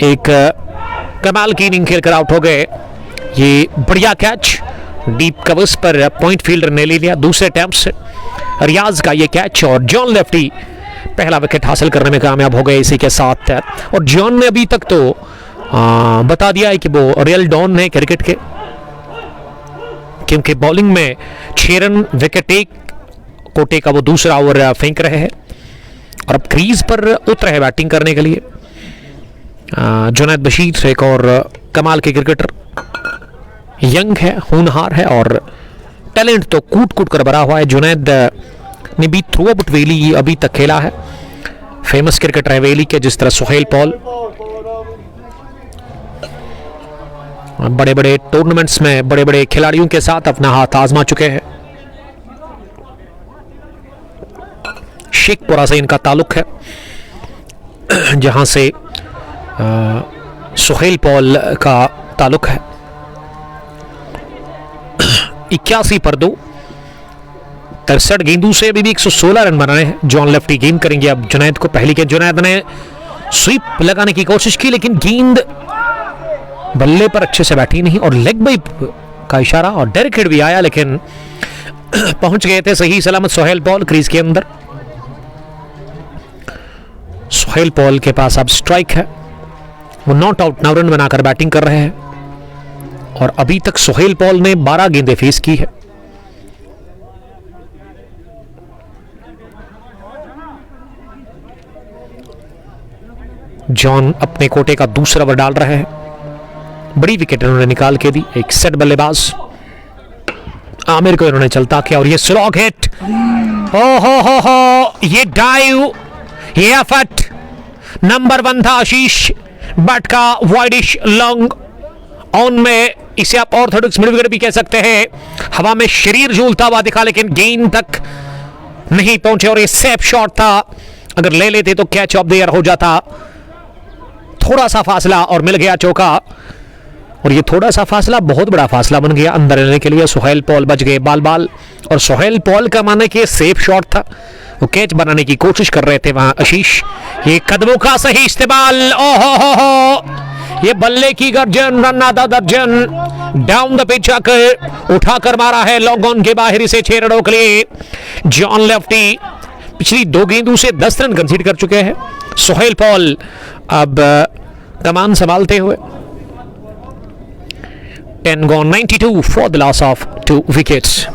एक कमाल की इनिंग खेलकर आउट हो गए। ये बढ़िया कैच डीप कवर्स पर पॉइंट फील्डर ने ले लिया दूसरे अटैम्प्ट से। रियाज का ये कैच और जॉन लेफ्टी पहला विकेट हासिल करने में कामयाब हो गए इसी के साथ। और जॉन ने अभी तक तो बता दिया है कि वो रियल डॉन है क्रिकेट के, क्योंकि बॉलिंग में 6 रन विकेट एक कोटे का वो दूसरा ओवर फेंक रहे हैं और अब क्रीज पर उतरे हैं बैटिंग करने के लिए। जुनैद बशीर एक और कमाल के क्रिकेटर, यंग है, होनहार है और टैलेंट तो कूट कूट कर भरा हुआ है। जुनैद ने भी थ्रू आउट वेली अभी तक खेला है, फेमस क्रिकेटर है वेली के, जिस तरह सोहेल पॉल बड़े बड़े टूर्नामेंट्स में बड़े बड़े खिलाड़ियों के साथ अपना हाथ आजमा चुके हैं। शेखपुरा से इनका ताल्लुक है, जहां से सोहेल पॉल का ताल्लुक है। 81 पर 2, 63 गेंदों से अभी भी 116 रन बनाए हैं। जॉन लेफ्टी गेंद करेंगे अब जुनैद को। पहली गेंद जुनैद ने स्वीप लगाने की कोशिश की, लेकिन गेंद बल्ले पर अच्छे से बैठी नहीं और लेग बाई का इशारा और डायरेक्ट हिट भी आया, लेकिन पहुंच गए थे सही सलामत सोहेल पॉल क्रीज के अंदर। सोहेल पॉल के पास अब स्ट्राइक है, वो नॉट आउट 9 रन बनाकर बैटिंग कर रहे हैं और अभी तक सोहेल पॉल ने 12 गेंदें फेस की है। जॉन अपने कोटे का दूसरा ओवर डाल रहे हैं, बड़ी विकेट इन्होंने निकाल के दी। एक सेट बल्लेबाज आमिर को इन्होंने चलता किया और ये स्लॉग हिट, हो ये डाइव, ये एफर्ट नंबर 1 था आशीष भट्ट का, वाइडिश लॉन्ग ऑन में, इसे आप ऑर्थोडॉक्स मिड विकेट भी कह सकते हैं। हवा में शरीर झूलता हुआ दिखा, लेकिन गेंद तक नहीं पहुंचे और ये सेफ शॉट था, अगर ले लेते तो कैच ऑफ द ईयर हो जाता। थोड़ा सा फासला और मिल गया चौका, और ये थोड़ा सा फासला बहुत बड़ा फासला बन गया अंदर लेने के लिए। सोहेल पॉल बच गए बाल बाल, और सोहेल पॉल का माने कि सेफ शॉट था, वो कैच बनाने की कोशिश कर रहे थे वहां आशीष। ये कदमों का सही इस्तेमाल, ओहो ये बल्ले की गर्जन, रन आधा दर्जन, डाउन द पिच आकर उठाकर मारा है लॉन्ग ऑन के बाहर से 6 रनों के लिए। जॉन लेफ्टी पिछली 2 गेंदों से 10 रन कंसीड कर चुके हैं। सोहेल पॉल अब कमान संभालते हुए 10 gone, 92 for the loss of 2 wickets.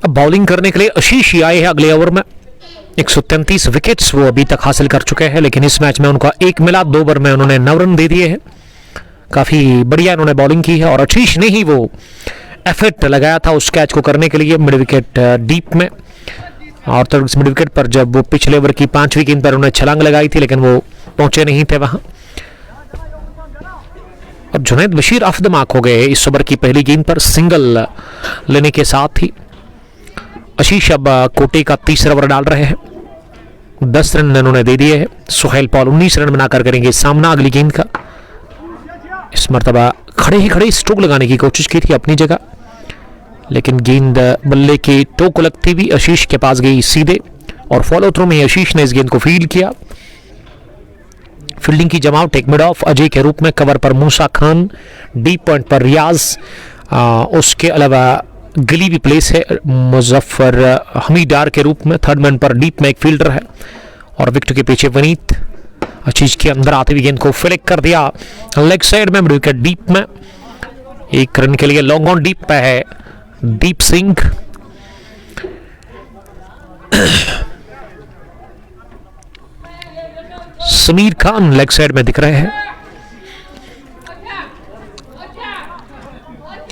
अब बॉलिंग करने के लिए आशीष ही आए हैं अगले ओवर में। 133 विकेट्स वो अभी तक हासिल कर चुके हैं, लेकिन इस मैच में उनका एक मिला, 2 ओवर में उन्होंने 9 रन दे दिए हैं। काफी बढ़िया इन्होंने बॉलिंग की है और आशीष ने ही वो एफर्ट लगाया था उस कैच को करने के लिए मिड विकेट डीप में। और तो मिड विकेट पर जब वो पिछले ओवर की 5वीं गेंद पर उन्होंने छलांग लगाई थी, लेकिन वो पहुंचे नहीं थे वहां। और Junaid Bashir of the mark हो गए इस ओवर की पहली गेंद पर सिंगल लेने के साथ ही। आशीष अब कोटे का तीसरा ओवर डाल रहे हैं, 10 रन उन्होंने दे दिए हैं। सुहेल पॉल 19 रन बनाकर करेंगे सामना अगली गेंद का। इस मर्तबा खड़े ही खड़े स्ट्रोक लगाने की कोशिश की थी अपनी जगह, लेकिन गेंद बल्ले के टो को लगती हुई आशीष के पास गई सीधे और फॉलो थ्रू में आशीष ने इस गेंद को फील्ड किया। फील्डिंग की जमावट एक मिड ऑफ अजय के रूप में, कवर पर मूसा खान, डीप पॉइंट पर रियाज, उसके अलावा गली भी प्लेस है मुजफ्फर हमीद डार के रूप में, थर्ड मैन पर डीप में एक फील्डर है और विकेट के पीछे वनीत। आशीष के अंदर आते हुए गेंद को फ्लिक कर दिया लेग साइड में, विकेट डीप में। 1 रन के लिए लॉन्ग ऑन डीप पे है दीप सिंह। समीर खान लेग साइड में दिख रहे हैं।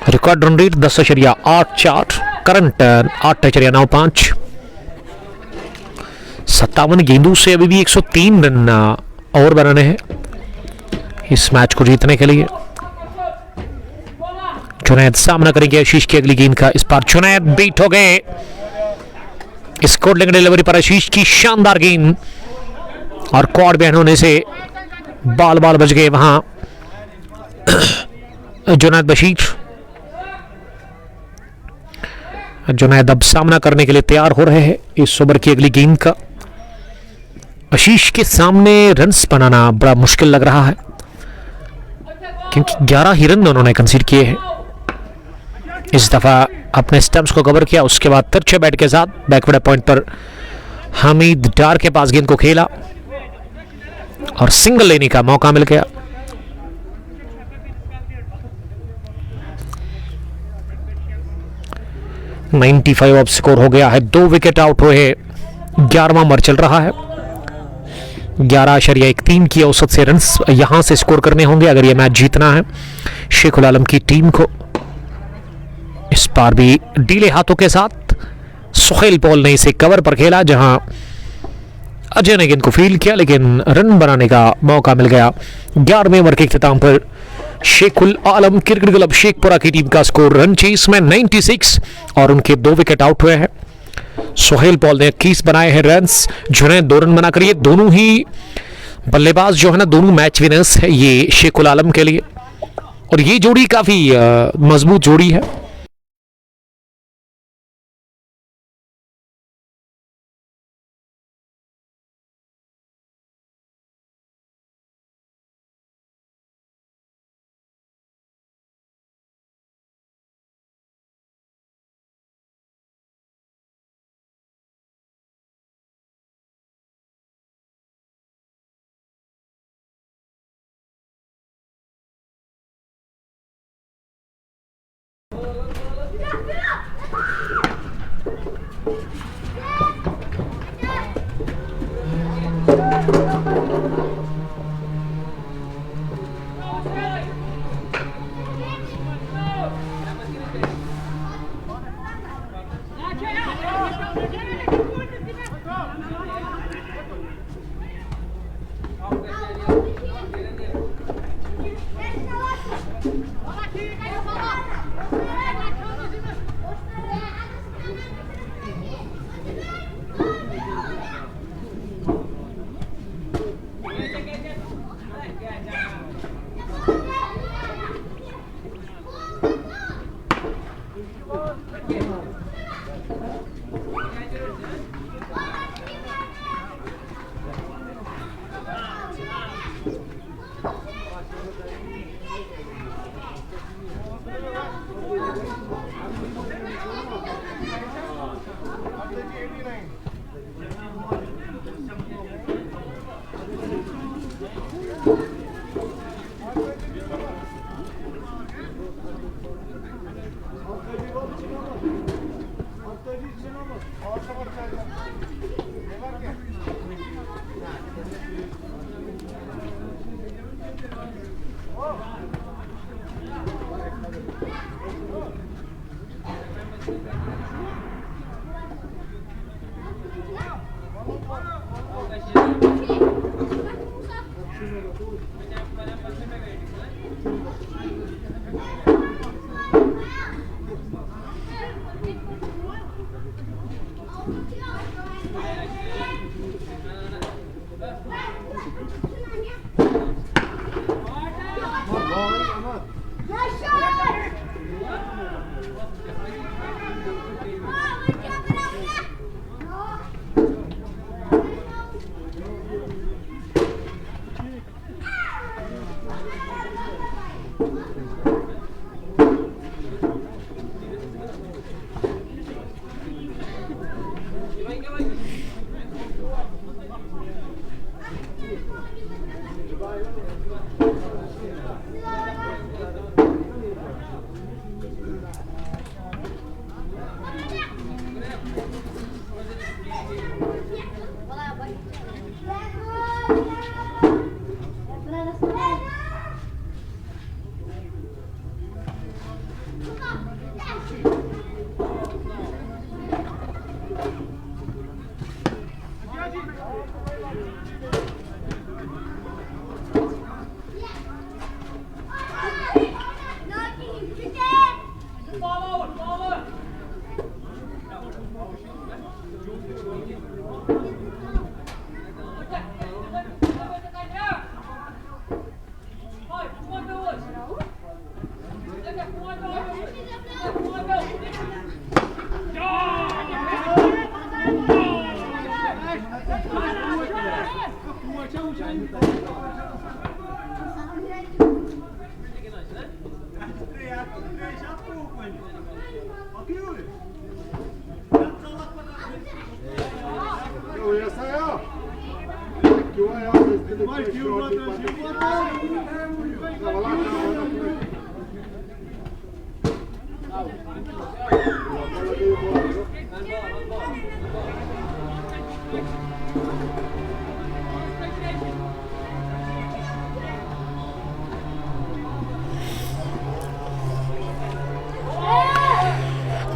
Record run rate 10.84, current 8.95। 57 गेंदों से अभी भी 103 रन और बनाने हैं इस मैच को जीतने के लिए। जुनैद सामना करेंगे आशीष की अगली गेंद का। इस बार जुनैद बीट हो गए। स्कोर लेंगे डिलीवरी पर आशीष की शानदार गेंद और क्वाड बैन होने से बाल बच गए वहां। जुनैद बशीर, जुनैद अब सामना करने के लिए तैयार हो रहे हैं इस ओवर की अगली गेंद का। आशीष के सामने रन्स बनाना बड़ा मुश्किल लग रहा है क्योंकि 11 ही रन उन्होंने कंसीड किए हैं। इस दफा अपने स्टंप्स को कवर किया, उसके बाद तिरछे बैट के साथ बैकवर्ड पॉइंट पर हमीद डार के पास गेंद को खेला और सिंगल लेने का मौका मिल गया। $95 अब स्कोर हो गया है, 2 विकेट आउट हुए, 11वां ओवर चल रहा है। 11.13 की औसत से रन्स यहां से स्कोर करने होंगे अगर यह मैच जीतना है शेखुल आलम की टीम को। इस बार भी डीले हाथों के साथ सुहेल पॉल ने इसे कवर पर खेला, जहां अजय ने गेंद को फील्ड किया, लेकिन रन बनाने का मौका मिल गया। 11वें ओवर के इख्तिताम पर शेखुल आलम क्रिकेट क्लब शेखपुरा की टीम का स्कोर रन चेस में 96 और उनके 2 विकेट आउट हुए हैं। सुहेल पॉल ने 21 बनाए हैं रन्स, जुनैद 2 रन बनाकर, ये दोनों ही बल्लेबाज जो है ना, दोनों मैच विनर्स है ये शेखुल आलम के लिए और ये जोड़ी काफी मजबूत जोड़ी है।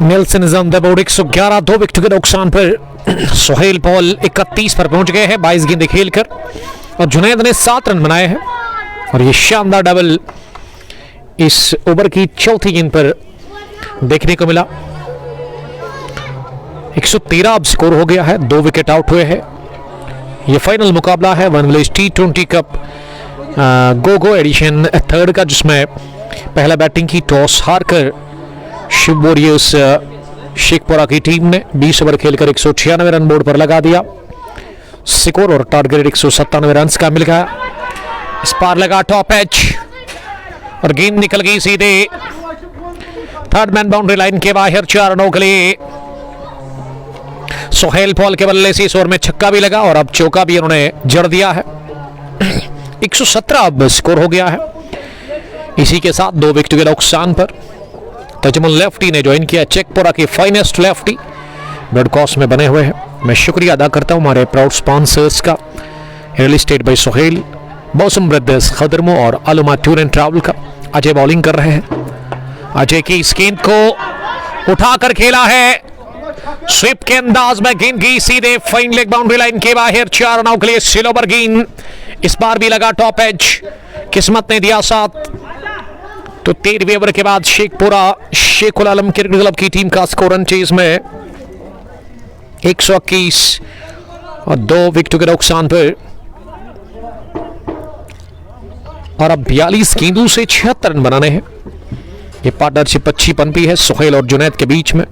Nelson is on the board 111, 2 wicket के नुकसान पर सोहेल पॉल 31 पर पहुंच गए हैं 22 गेंदें खेलकर, और जुनैद ने 7 रन बनाए हैं। और ये शानदार डबल इस ओवर की चौथी गेंद पर देखने को मिला। 113 अब स्कोर हो गया है, 2 विकेट आउट हुए हैं। ये फाइनल मुकाबला है वन विलेज T20 कप गो एडिशन 3rd का, जिसमें पहला बैटिंग की टॉस हारकर शिव वॉरियर्स शेखपुरा की टीम ने 20 ओवर खेलकर 196 रन बोर्ड पर लगा दिया। स्कोर और टारगेट 197 रन का मिल गया। इस पार लगा टॉप एज और गेंद निकल गई सीधे 3rd मैन बाउंड्री लाइन के बाहर। 4 रनों के लिए सोहेल पॉल के बल्ले से इस ओवर में छक्का भी लगा और अब चौका भी उन्होंने जड़ दिया है। 117 अब स्कोर हो गया है। इसी के साथ 2 विकेट के नुकसान पर तजमुल लेफ्टी ने ज्वाइन किया, चेकपुरा के फाइनेस्ट लेफ्टी ब्रॉड कॉस्ट में बने हुए हैं। मैं शुक्रिया अदा करता हूं हमारे प्राउड स्पॉन्सर्स का, रियल एस्टेट बाय सोहेल, मौसम ब्रदर्स खदरमो और अलुमा टूर एंड ट्रैवल का। अजय बॉलिंग कर रहे हैं। अजय की इस गेंद को उठाकर खेला है, स्विप के अंदाज में गेंद की सीधे फाइन लेग बाउंड्री लाइन के बाहर। 4 रनों के लिए सिलोवर गेंद, इस बार भी लगा टॉप एज, किस्मत ने दिया साथ। तो 13वें ओवर के बाद शेखपुरा शेखुल आलम क्रिकेट क्लब की टीम का स्कोर रन चेज में 121 और 2 विकेट के नुकसान पर। और अब 42 गेंदों से 76 रन बनाने हैं। ये पार्टनरशिप अच्छी पनपी है सोहेल और जुनैद के बीच में।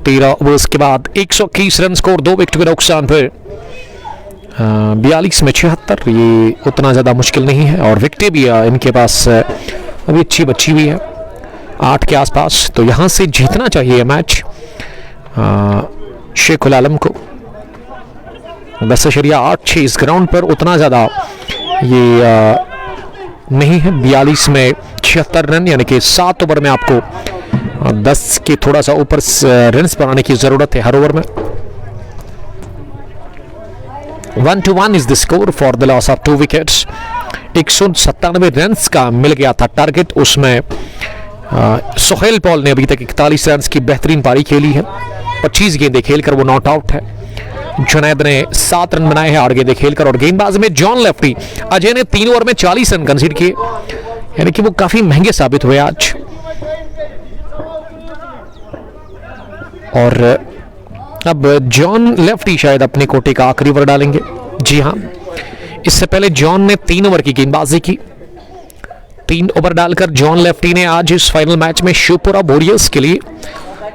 तेरह ओवर्स के बाद 121 रन स्कोर, 2 विकेट के नुकसान पर। 42 में 76, ये उतना ज़्यादा मुश्किल नहीं है और विकेटें भी इनके पास अभी अच्छी बची हुई है 8 के आसपास। तो यहाँ से जीतना चाहिए मैच शेखुल आलम को। वैसे शरिया 8-6 इस ग्राउंड पर उतना ज़्यादा ये नहीं है। 42 में 76 रन, यानी कि 7 ओवर में आपको 10 के थोड़ा सा ऊपर रन बनाने की जरूरत है हर ओवर में। 1-1 is the score for the loss of 2 wickets. 197 run का मिल गया था टारगेट, उसमें सोहेल पॉल ने अभी तक 41 रन की बेहतरीन पारी खेली है। 25 गेंदें खेलकर वो नॉट आउट है। जुनैद ने 7 रन बनाए हैं 8 गेंदें खेलकर। और गेंदबाज में जॉन लेफ्टी अजय ने 3 ओवर में 40 रन कंसीड किए, यानी कि वो काफी महंगे साबित हुए आज। और अब जॉन लेफ्टी शायद अपने कोटे का आखिरी ओवर डालेंगे। जी हाँ, इससे पहले जॉन ने 3 ओवर की गेंदबाजी की। 3 ओवर डालकर जॉन लेफ्टी ने आज इस फाइनल मैच में शिवपुरा वॉरियर्स के लिए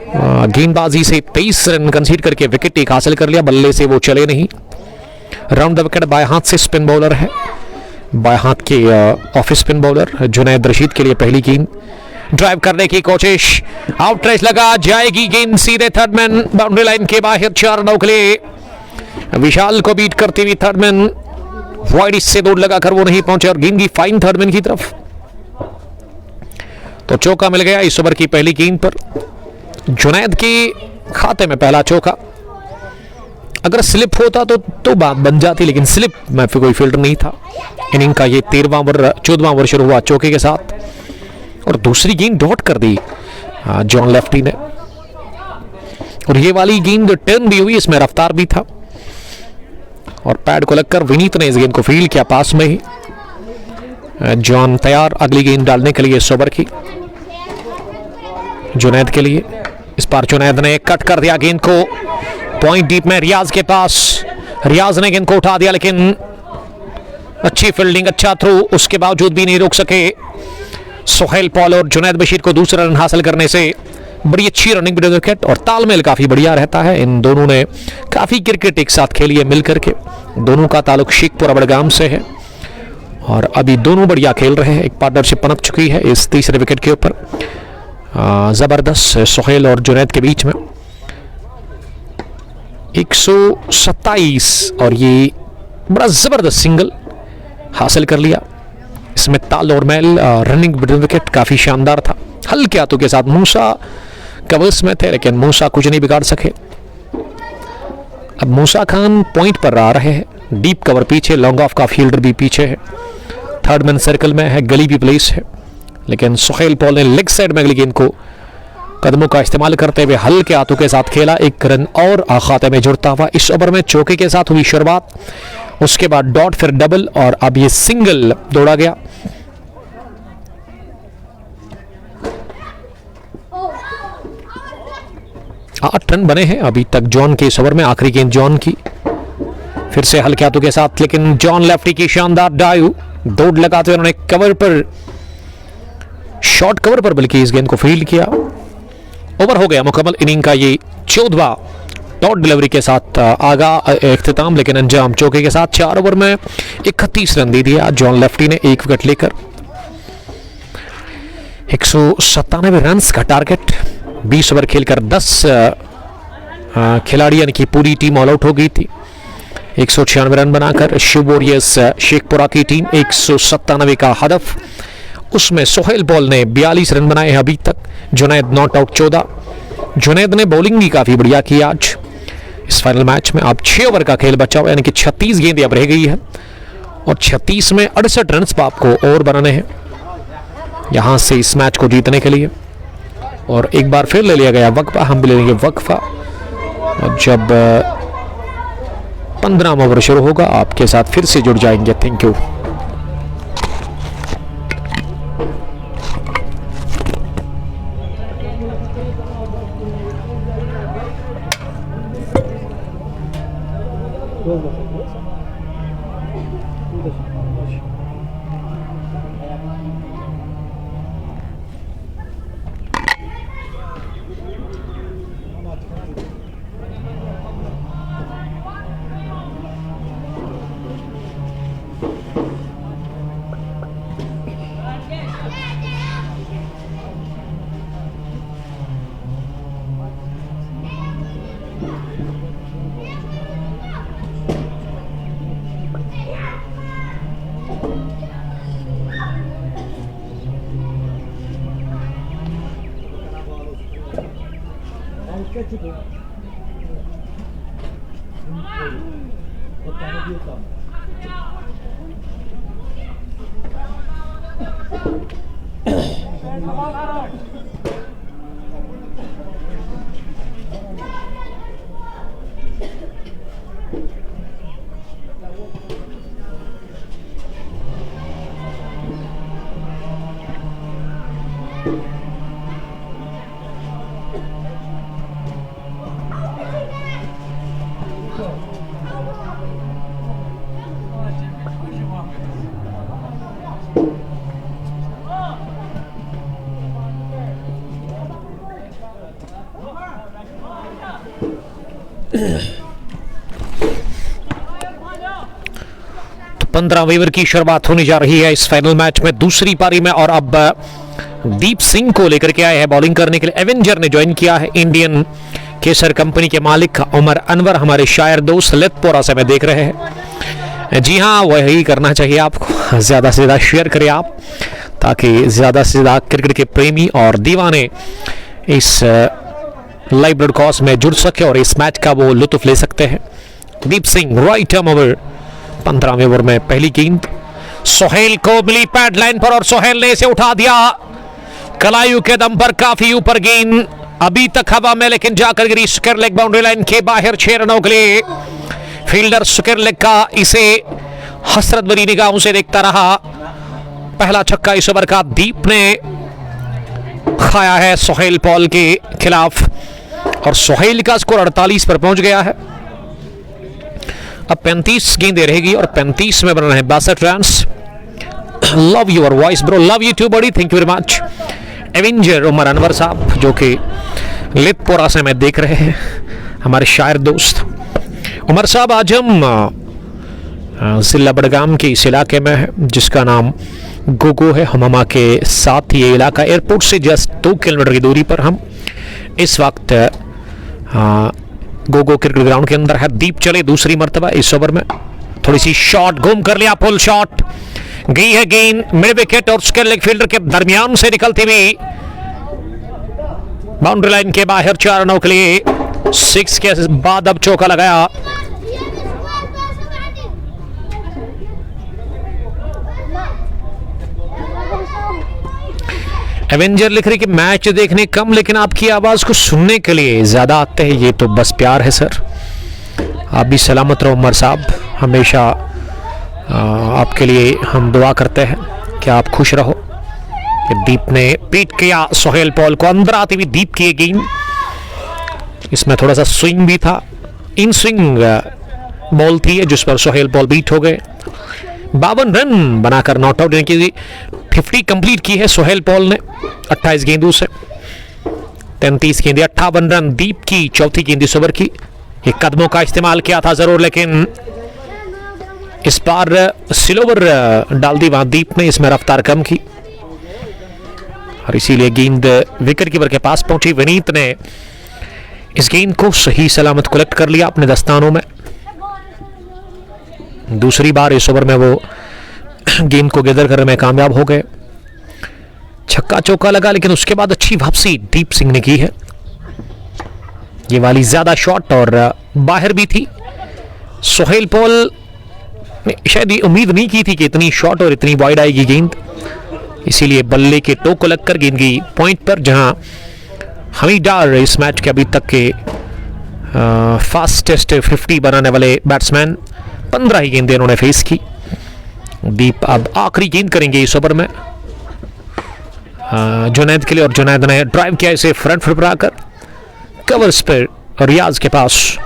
गेंदबाजी से 23 रन कंसीड करके विकेट टेक हासिल कर लिया। बल्ले से वो चले नहीं। राउंड द विकेट बाएं हाथ से स्पिन बॉलर है, बाएं हाथ के off spin bowler Junaid Rashid के लिए पहली गेंद। ड्राइव करने की कोशिश, आउट रेस लगा, जाएगी गेंद सीधे 3rd मैन बाउंड्री लाइन के बाहर। 4 रनों के लिए विशाल को बीट करती हुई 3rd मैन वाइड से दूर लगाकर वो नहीं पहुंचे और गेंद की फाइन 3rd मैन की तरफ। तो चौका मिल गया इस ओवर की पहली गेंद पर। जुनैद के खाते में पहला चौका। अगर स्लिप होता तो बात बन जाती, लेकिन स्लिप में कोई फील्डर नहीं था। इनिंग का ये 13वां ओवर 14वां ओवर शुरू हुआ चौके के साथ और दूसरी गेंद डॉट कर दी जॉन लेफ्टी ने। और ये वाली गेंद टर्न भी हुई, इसमें रफ्तार भी था और पैड को लगकर विनीत ने इस गेंद को फील्ड किया पास में ही। जॉन तैयार अगली गेंद डालने के लिए इस ओवर की जुनैद के लिए। इस बार जुनैद ने कट कर दिया गेंद को पॉइंट डीप में रियाज के पास। रियाज ने गेंद को उठा दिया, लेकिन अच्छी फील्डिंग, अच्छा थ्रो, उसके बावजूद भी नहीं रोक सके सोहेल पॉल और जुनैद बशीर को दूसरा रन हासिल करने से। बड़ी अच्छी रनिंग विद विकेट और तालमेल काफी बढ़िया रहता है। इन दोनों ने काफी क्रिकेट एक साथ खेली है मिलकर के। दोनों का ताल्लुक शेखपुरा बड़गाम से है और अभी दोनों बढ़िया खेल रहे हैं। एक पार्टनरशिप पनप चुकी है इस तीसरे विकेट के ऊपर। जबरदस्त सोहेल और जुनैद के बीच में 127 और ये बड़ा जबरदस्त सिंगल हासिल कर लिया। इसमें ताल और मैल रनिंग विकेट काफी शानदार था। हल्के हाथों के साथ मूसा कवर्स में थे, लेकिन मूसा कुछ नहीं बिगाड़ सके। अब मूसा खान पॉइंट पर आ रहे हैं, डीप कवर पीछे, लॉन्ग ऑफ का फील्डर भी पीछे है, थर्ड मैन सर्कल में है, गली भी प्लेस है, लेकिन सोहेल पॉल ने लेग साइड में अगली गेंद को कदमों का इस्तेमाल करते हुए हल्के हाथों के साथ खेला। एक रन और खाते में जुड़ता हुआ इस ओवर में चौके के साथ हुई शुरुआत, उसके बाद डॉट, फिर डबल और अब ये सिंगल दौड़ा गया। आठ रन बने हैं अभी तक जॉन के इस ओवर में। आखिरी गेंद जॉन की, फिर से हल्के हाथों के साथ, लेकिन जॉन लेफ्टी की शानदार डाइव, दौड़ लगाते हुए उन्होंने कवर पर, शॉर्ट कवर पर बल्कि इस गेंद को फील्ड किया। ओवर हो गया मुकम्मल। इनिंग का ये 14वां डॉट डिलीवरी के साथ आगा इख्तिताम, लेकिन अंजाम चौके के साथ। 4 ओवर में 31 रन दे दिया जॉन लेफ्टी ने, 1 विकेट लेकर। 197 रन का टारगेट। 20 ओवर खेलकर 10 खिलाड़ी यानी कि पूरी टीम ऑल आउट हो गई थी। 196 रन बनाकर शिव वॉरियर्स शेखपुरा की टीम 197 का हदफ, उसमें सोहेल पॉल ने 42 रन बनाए हैं अभी तक। Junaid not out 14। जुनैद ने बॉलिंग भी काफी बढ़िया की आज इस फाइनल मैच में। अब 6 ओवर का खेल बचा हुआ, यानी कि 36 गेंदें अब रह गई है और 36 में 68 रन आपको और बनाने हैं यहां से इस मैच को जीतने के लिए। और एक बार फिर ले लिया गया वक्फा, हम भी ले लेंगे वक्फा। और जब 15वां ओवर शुरू होगा आपके साथ फिर से जुड़ जाएंगे। Thank you. तो 15वें ओवर की शुरुआत होने जा रही है इस फाइनल मैच में, दूसरी पारी में। और अब दीप सिंह को लेकर के आए हैं बॉलिंग करने के लिए। एवेंजर ने ज्वाइन किया है। इंडियन केसर कंपनी के मालिक उमर अनवर हमारे शायर दोस्त ललितपुरा से हमें देख रहे हैं। जी हाँ, वही करना चाहिए आपको, ज्यादा से ज्यादा शेयर करें आप, ताकि ज्यादा से ज्यादा क्रिकेट के प्रेमी और दीवाने इस लाइव ब्रॉडकास्ट में जुड़ सके और इस मैच का वो लुत्फ ले सकते हैं। Deep Singh right arm over, 15वें ओवर में पहली गेंद सोहेल को मिली पैड लाइन पर और सोहेल ने इसे उठा दिया कलायु के दम पर, काफी ऊपर गेंद अभी तक हवा में, लेकिन जाकर गिरी स्क्वायर लेग बाउंड्री लाइन के बाहर। 6 रनों के लिए फील्डर स्क्वायर लेग का इसे हसरत भरी निगाहों से देखता रहा। पहला छक्का इस ओवर का दीप ने खाया है सोहेल पॉल के खिलाफ और सोहेल का स्कोर 48 पर पहुंच गया है। अब 35 गेंदें रहेगी और 35 में बन रहे हैं 62 run. Love your voice bro, love you too buddy, thank you very much. Avenger Umar Anwar sahab जो कि लितपोरा से मैं देख रहे हैं, हमारे शायर दोस्त उमर साहब। आज हम जिला बड़गाम के इस इलाके में है जिसका नाम गोगो है। हमामा के साथ ये इलाका, एयरपोर्ट से जस्ट 2 किलोमीटर की दूरी पर हम इस वक्त गोगो क्रिकेट ग्राउंड के अंदर है। दीप चले दूसरी मर्तबा इस ओवर में, थोड़ी सी शॉट घूम कर लिया, पुल शॉट गई है गेंद मिड विकेट और उसके लेग फील्डर के दरमियान से निकलती हुई बाउंड्री लाइन के बाहर 4 रनों के लिए। 6 के बाद अब चौका लगाया। एवेंजर लिख रही कि मैच देखने कम लेकिन आपकी आवाज को सुनने के लिए ज्यादा आते हैं, ये तो बस प्यार है सर। आप भी सलामत रहो उमर साहब, हमेशा आपके लिए हम दुआ करते हैं कि आप खुश रहो। दीप ने पीट किया सोहेल पॉल को, अंदर आती हुई दीप की गेंद, इसमें थोड़ा सा स्विंग भी था, इन स्विंग बॉल थी जिस पर सोहेल पॉल बीट हो गए। 52 रन बनाकर नॉट आउट, यानी कि 50 कंप्लीट की है सोहेल पॉल ने 28 गेंदों से। 33 गेंदें 58 रन। दीप की चौथी गेंद इस ओवर की। ये कदमों का इस्तेमाल किया था जरूर, लेकिन इस बार स्लोवर डाल दी वहां दीप ने, इसमें रफ्तार कम की और इसीलिए गेंद विकेट कीपर के पास पहुंची। विनीत ने इस गेंद को सही सलामत कलेक्ट कर लिया अपने दस्तानों में। दूसरी बार इस ओवर में वो गेंद को गैदर करने में कामयाब हो गए। छक्का चौका लगा, लेकिन उसके बाद अच्छी वापसी दीप सिंह ने की है। ये वाली ज्यादा शॉट और बाहर भी थी। सोहेल पॉल ने शायद ये उम्मीद नहीं की थी कि इतनी शॉट और इतनी वाइड आएगी गेंद, इसीलिए बल्ले के टो को लगकर गेंद गई पॉइंट पर, जहां हमीद डार इस मैच के अभी तक के फास्टेस्ट 50 बनाने वाले बैट्समैन, 15 ही गेंदें उन्होंने फेस की। दीप अब आखिरी गेंद करेंगे इस ओवर में जुनैद के लिए, और जुनैद ने ड्राइव किया इसे फ्रंट फुट पर आकर कवर्स पर रियाज के पास।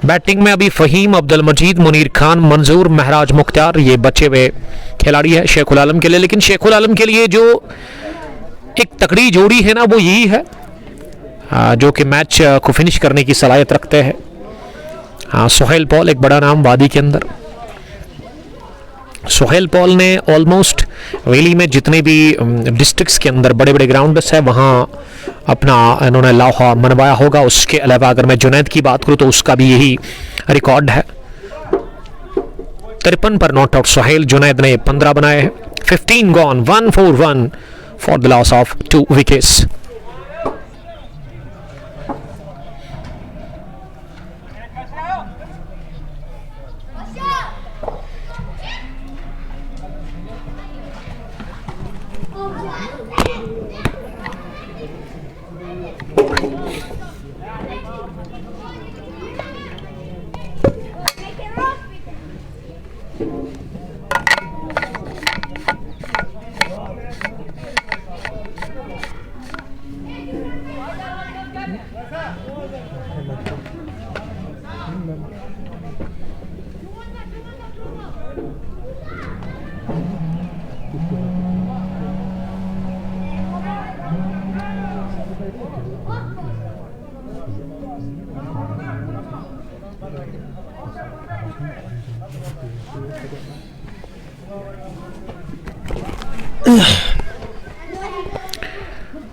बैटिंग में अभी फहीम, अब्दुल मजीद, मुनीर खान, मंजूर, महराज मुख्तार, ये बचे हुए खिलाड़ी है शेखुल आलम के लिए। लेकिन शेखुल आलम के लिए जो एक तकड़ी जोड़ी है ना, वो यही है जो कि मैच को फिनिश करने की सलाहियत रखते हैं। सोहेल पॉल एक बड़ा नाम वादी के अंदर। सोहेल पॉल ने ऑलमोस्ट वैली में जितने भी डिस्ट्रिक्ट्स के अंदर बड़े बड़े ग्राउंड्स है वहाँ अपना इन्होंने लाहा मनवाया होगा। उसके अलावा अगर मैं जुनैद की बात करूँ तो उसका भी यही रिकॉर्ड है। 53 पर नॉट आउट सोहेल, जुनैद ने 15 बनाए हैं। 15 gone, 141 for the loss of 2 wickets.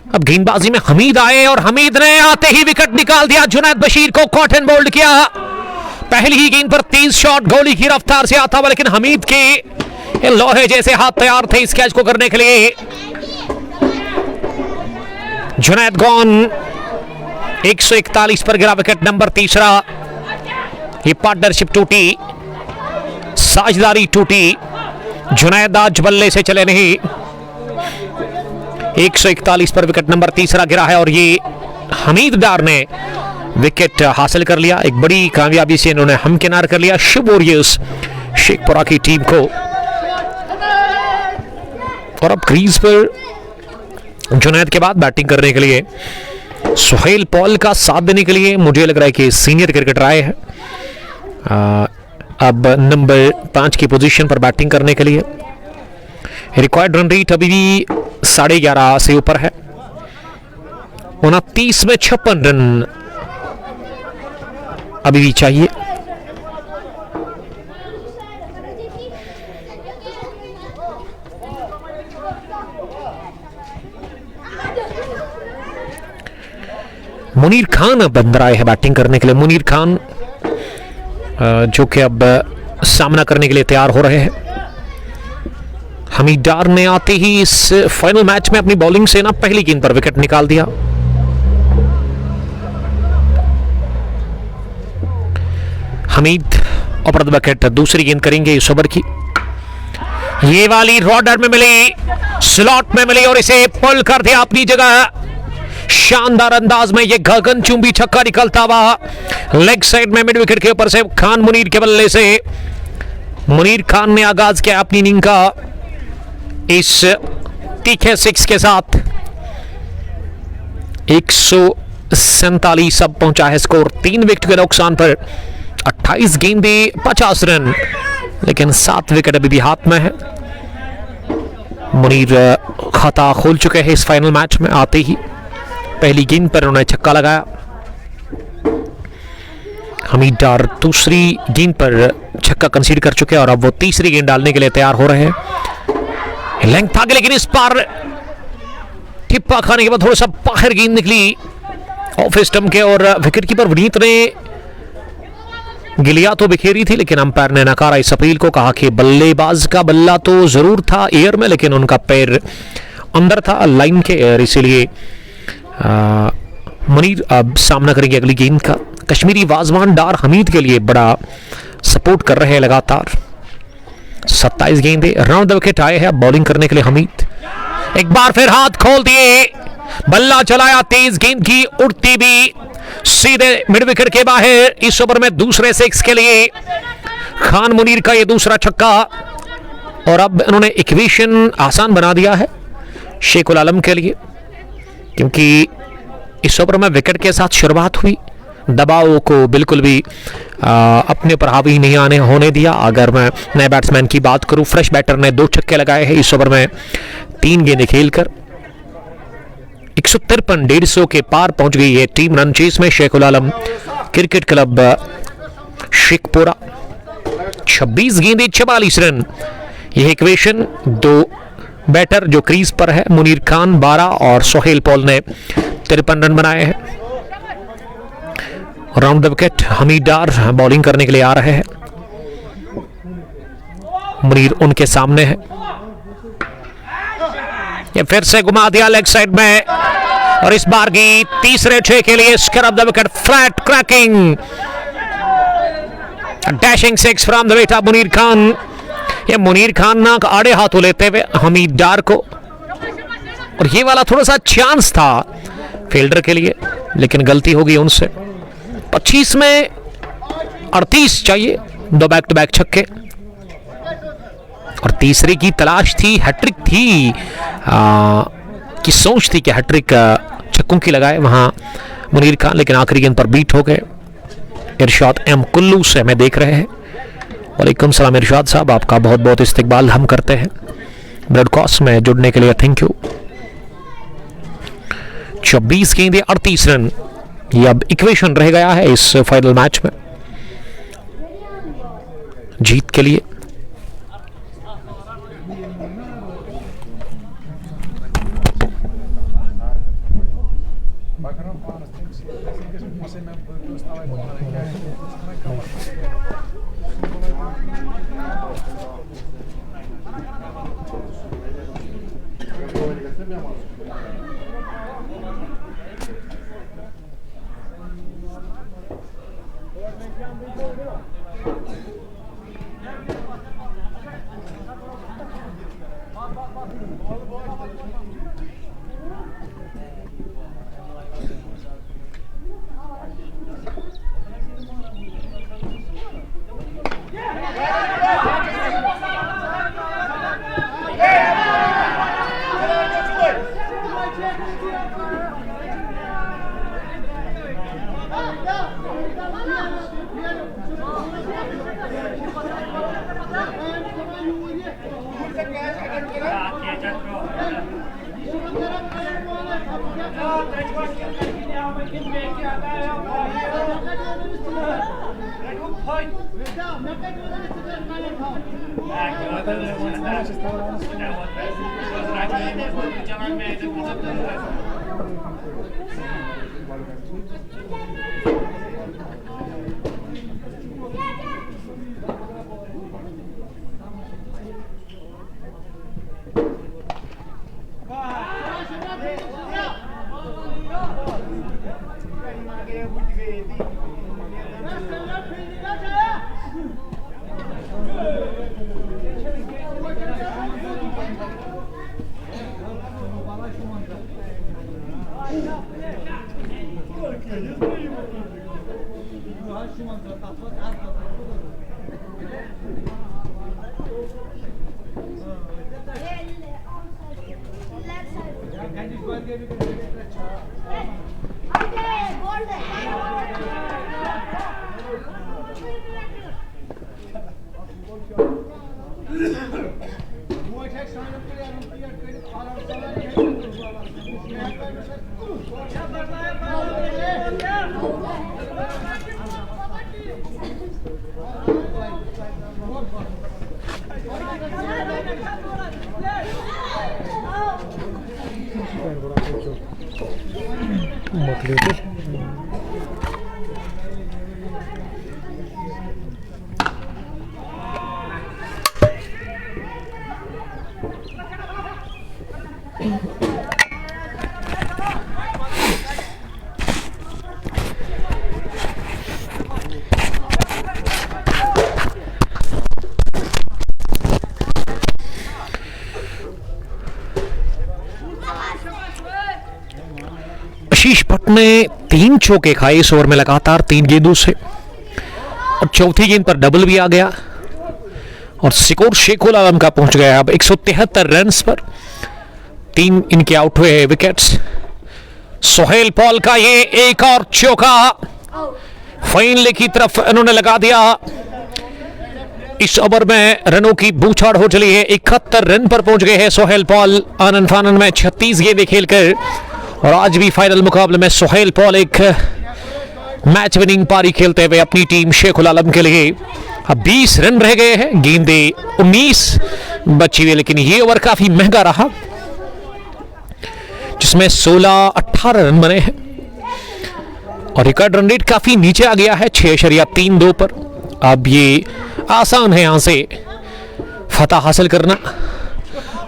अब गेंदबाजी में हमीद आए और हमीद ने आते ही विकेट निकाल दिया। जुनैद बशीर को कॉटन बोल्ड किया। पहली ही गेंद पर 30 शॉट गोली की रफ्तार से आता हुआ, लेकिन हमीद के लोहे जैसे हाथ तैयार थे इस कैच को करने के लिए। जुनैद गॉन, 141 पर गिरा विकेट नंबर 3। ये पार्टनरशिप टूटी, साझेदारी टूटी। जुनैद आज बल्ले से चले नहीं। 141 पर विकेट नंबर 3 गिरा है और ये हमीद डार ने विकेट हासिल कर लिया। एक बड़ी कामयाबी से इन्होंने हमकिनार कर लिया शुभ वॉरियर्स शेखपुरा की टीम को। और अब क्रीज पर जुनैद के बाद बैटिंग करने के लिए सोहेल पॉल का साथ देने के लिए मुझे लग रहा है कि सीनियर क्रिकेटर आए हैं अब नंबर 5 की पोजीशन पर बैटिंग करने के लिए। रिक्वायर्ड रन रेट अभी भी 11.5 से ऊपर है। 29 में 56 रन अभी भी चाहिए। मुनीर खान अब अंदर आए हैं बैटिंग करने के लिए। मुनीर खान जो कि अब सामना करने के लिए तैयार हो रहे हैं। हमीद डार ने आते ही इस फाइनल मैच में अपनी बॉलिंग से ना पहली गेंद पर विकेट निकाल दिया। हमीद ओवर द विकेट दूसरी गेंद करेंगे इस ओवर की। ये वाली रॉडर में मिली, स्लॉट में मिली और इसे पुल कर दिया अपनी जगह। शानदार अंदाज में ये गगनचुंबी छक्का निकलता हुआ लेग साइड में मिड विकेट के ऊपर से खान मुनीर के बल्ले से। मुनीर खान ने आगाज किया अपनी इनिंग का इस तीखे 6 के साथ। 147 अब पहुंचा है स्कोर। 3 विकेट के नुकसान पर 28 गेंदे 50 रन, लेकिन 7 विकेट अभी भी हाथ में है। मुनीर खाता खोल चुके हैं इस फाइनल मैच में। आते ही पहली गेंद पर उन्होंने छक्का लगाया। हमीद डार दूसरी गेंद पर छक्का कंसीड कर चुके हैं और अब वो तीसरी गेंद डालने के लिए तैयार हो रहे हैं। लेंथ आगे, लेकिन इस पार टिप्पा खाने के बाद थोड़ा सा बाहर गेंद निकली ऑफ स्टंप के और विकेट कीपर वनीत ने गिलिया तो बिखेरी थी, लेकिन अंपायर ने नकारा इस अपील को। कहा कि बल्लेबाज का बल्ला तो जरूर था एयर में, लेकिन उनका पैर अंदर था लाइन के, इसीलिए मुनीर अब सामना करेंगे अगली गेंद का। कश्मीरी वाजवान डार हमीद के लिए बड़ा सपोर्ट कर रहे हैं लगातार। 27 गेंदे राउंड द विकेट आए हैं बॉलिंग करने के लिए हमीद। एक बार फिर हाथ खोल दिए, बल्ला चलाया, तेज गेंद की उड़ती भी सीधे मिड विकेट के बाहर। इस ओवर में दूसरे 6 के लिए खान मुनीर का यह दूसरा छक्का और अब इन्होंने इक्वेशन आसान बना दिया है शेख उल आलम के लिए, क्योंकि इस ओवर में विकेट के साथ शुरुआत हुई। दबाव को बिल्कुल भी अपने पर हावी नहीं आने होने दिया। अगर मैं नए बैट्समैन की बात करूं, फ्रेश बैटर ने 2 छक्के लगाए हैं इस ओवर में 3 गेंदें खेलकर। 153 150 के पार पहुंच गई है टीम रन चेस में। शेख उल आलम क्रिकेट क्लब शेखपुरा 26 गेंदें 44 रन, यह इक्वेशन। 2 बैटर जो क्रीज पर है, मुनीर खान 12 और सोहेल पॉल ने 53 रन बनाए हैं। Round the wicket Hamid Dar bowling करने के लिए आ रहे हैं। मुनीर उनके सामने है। ये फिर से घुमा दिया लेग साइड में और इस बार की तीसरे 6 के लिए scrub the wicket, flat cracking dashing 6 from the wicket of Munir Khan. ये मुनीर खान ना आड़े हाथों लेते हुए हमीद डार को, और ये वाला थोड़ा सा चांस था फील्डर के लिए, लेकिन गलती हो गई उनसे। 25 में 38 चाहिए, 2 बैक टू बैक छक्के और तीसरे की तलाश थी, हैट्रिक थी की सोच थी कि हैट्रिक छक्कों की लगाए वहां मुनीर खान, लेकिन आखिरी गेंद पर बीट हो गए। इरशाद एम कुल्लू से हमें देख रहे हैं। वालेकुम सलाम इरशाद साहब, आपका बहुत बहुत इस्तकबाल हम करते हैं ब्रॉडकास्ट में जुड़ने के लिए, थैंक यू। 24 गेंदें 38 रन, ये अब इक्वेशन रह गया है इस फाइनल मैच में जीत के लिए। आशीष भट्ट ने 3 चौके खाए इस ओवर में लगातार 3 गेंदों से, और चौथी गेंद पर डबल भी आ गया और स्कोर शेखुल आलम का पहुंच गया अब 173 रन पर। 3 इनके आउट हुए विकेट्स। सोहेल पॉल का ये एक और चौका फाइनल की तरफ इन्होंने लगा दिया। इस ओवर में रनों की बूछाड़ हो चली है। 71 रन पर पहुंच गए हैं सोहेल पॉल आनंद फानन में 36 गेंदें खेलकर, और आज भी फाइनल मुकाबले में सोहेल पॉल एक मैच विनिंग पारी खेलते हुए अपनी टीम शेखुल आलम के लिए। अब 20 रन रह गए हैं, गेंदें 19 बची हुई, लेकिन ये ओवर काफी महंगा रहा जिसमें 16-18 रन बने हैं और रिकॉर्ड रन रेट काफी नीचे आ गया है 6.32 पर। अब ये आसान है यहां से फतह हासिल करना,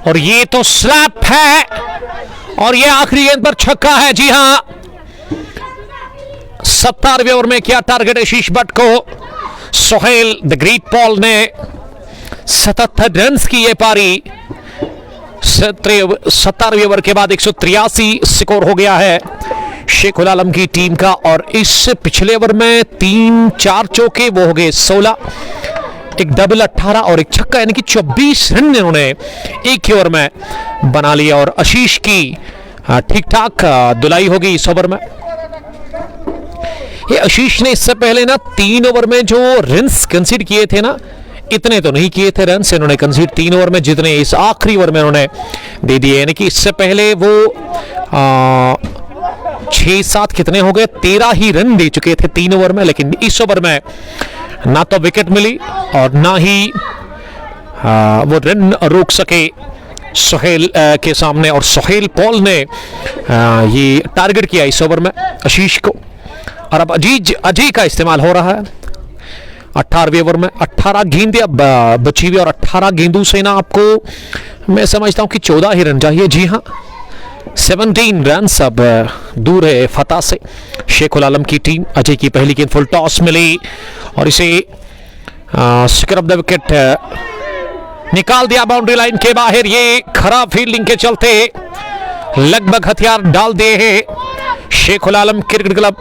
और ये तो स्लैप है और ये आखिरी गेंद पर छक्का है। जी हां, 17वें ओवर में किया टारगेट आशीष भट्ट को। सोहेल द ग्रेट पॉल ने 77 रन की ये पारी 17वें ओवर के बाद 183 स्कोर हो गया है शेखुल आलम की टीम का। और इस पिछले ओवर में 3-4 चौके, वो हो गए 16, एक डबल 18 और एक छक्का, यानी कि 24 रन इन्होंने एक ही ओवर में बना लिया। और आशीष की ठीक ठाक धुलाई होगी इस ओवर में। ये आशीष ने इससे पहले ना 3 ओवर में जो रन्स कंसीड किए थे ना, इतने तो नहीं किए थे रन्स इन्होंने कंसीड 3 ओवर में, जितने इस आखिरी ओवर में उन्होंने दे दिए। यानी कि इससे पहले वो 6-7 कितने हो गए, 13 ही रन दे चुके थे 3 ओवर में। लेकिन इस ओवर में ना तो विकेट मिली और ना ही वो रन रोक सके सोहेल के सामने। और सोहेल पॉल ने ये टारगेट किया इस ओवर में आशीष को। और अब अजय का इस्तेमाल हो रहा है 18वें ओवर में। 18 गेंदें अब बची हुई, और 18 गेंदों से ना आपको मैं समझता हूं कि 14 ही रन चाहिए। जी हां, 17 रन अब दूर है फतह से शेखुल आलम की टीम। अजय की पहली गेंद फुल टॉस मिली और इसे स्क्र ऑफ द विकेट निकाल दिया बाउंड्री लाइन के बाहर। ये खराब फील्डिंग के चलते लगभग हथियार डाल दिए हैं शेखुल आलम क्रिकेट क्लब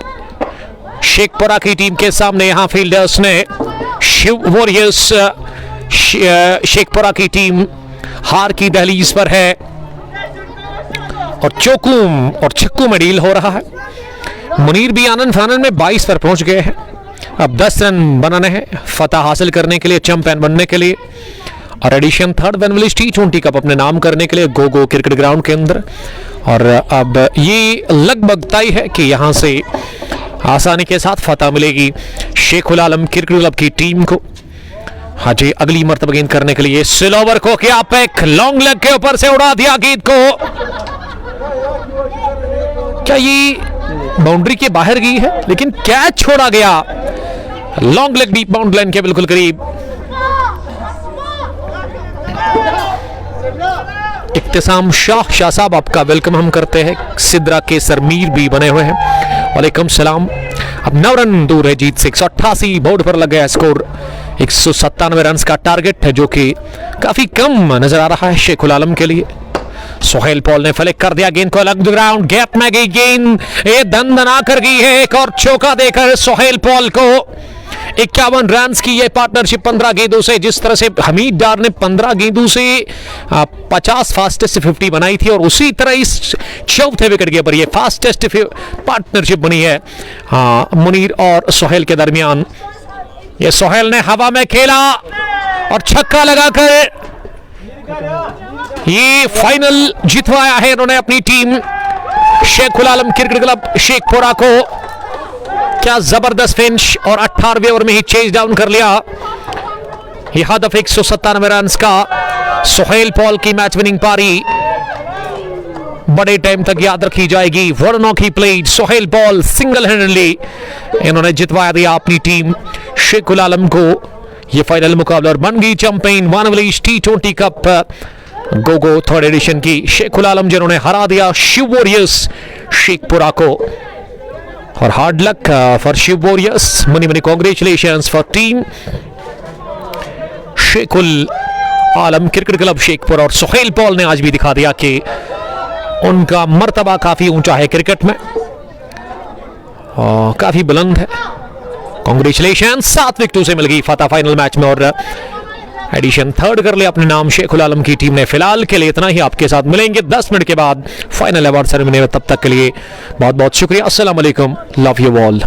शेखपुरा की टीम के सामने। यहां फील्डर्स ने शिव वॉरियर्स शेखपुरा की टीम हार की दहलीज पर है और चौकुम और छक्कू में डील हो रहा है। मुनीर भी आनंद फानंद में 22 पर पहुंच गए हैं। अब 10 रन बनाने हैं फतह हासिल करने के लिए, चैंपियन बनने के लिए और एडिशन थर्ड वेनविलिस टी20 कप अपने नाम करने के लिए गो क्रिकेट ग्राउंड के अंदर। और अब ये लगभग तय है कि यहां से आसानी के साथ फतह मिलेगी शेखुल आलम क्रिकेट क्लब की टीम को। हाँ जी, अगली मर्तबा गेंद करने के लिए सिलोवर को क्या पैक लॉन्ग लेग के ऊपर से उड़ा दिया गेंद को। क्या ये बाउंड्री के बाहर गई है, लेकिन कैच छोड़ा गया long leg deep boundary line के बिल्कुल करीब। इख्तिसाम शाह साहब आपका वेलकम हम करते हैं। सिद्रा के सरमीर भी बने हुए हैं, वालेकुम सलाम। अब 9 रन दूर है जीत से। 188 बोर्ड पर लग गया स्कोर। 197 रन का टारगेट है, जो कि काफी कम नजर आ रहा है शेखुल आलम के लिए। सोहेल पॉल ने फ्लिक कर दिया गेंद को अलग ग्राउंड, गैप में गई गेंद, ये दंदना कर गई है। एक और चौका देकर सोहेल पॉल को 51 रन की ये पार्टनरशिप 15 गेंदों से। जिस तरह से हमीद डार ने 15 गेंदों से 50 फास्टेस्ट 50 बनाई थी, और उसी तरह इस चौथे विकेट के ऊपर ये फास्टेस्ट पार्टनरशिप बनी है मुनीर और सोहेल के दरमियान। ये सोहेल ने हवा में खेला और छक्का लगाकर ये फाइनल जितवाया है इन्होंने अपनी team Shekhul Alam cricket club Sheikhpura को। क्या जबरदस्त फिनिश, और 18वें ओवर में ही चेज डाउन कर लिया। यह हदफ 197 रन का। सोहेल पॉल की मैच विनिंग पारी बड़े टाइम तक याद रखी जाएगी। वर्नॉक ही played, Sohail Paul single handedly इन्होंने जितवा दिया अपनी टीम शेखुल आलम को ये फाइनल मुकाबला, और बन गई चैंपियन वेनविलिस टी20 कप गो थर्ड एडिशन की शेखुल आलम, जिन्होंने हरा दिया शिव वॉरियर्स शेखपुरा को। और hard luck for Shiv warriors, many congratulations for team Shekhul Alam cricket club Sheikhpura. और सोहेल पॉल ने आज भी दिखा दिया कि उनका मर्तबा काफी ऊंचा है क्रिकेट में, काफी बुलंद है। कांग्रेचुलेशन, 7 विकेटों से मिल गई फतह फाइनल मैच में, और एडिशन थर्ड कर लिया अपने नाम शेखुल आलम की टीम ने। फिलहाल के लिए इतना ही, आपके साथ मिलेंगे 10 मिनट के बाद फाइनल अवार्ड सेरेमनी में। तब तक के लिए बहुत बहुत शुक्रिया। अस्सलाम वालेकुम, लव यू ऑल।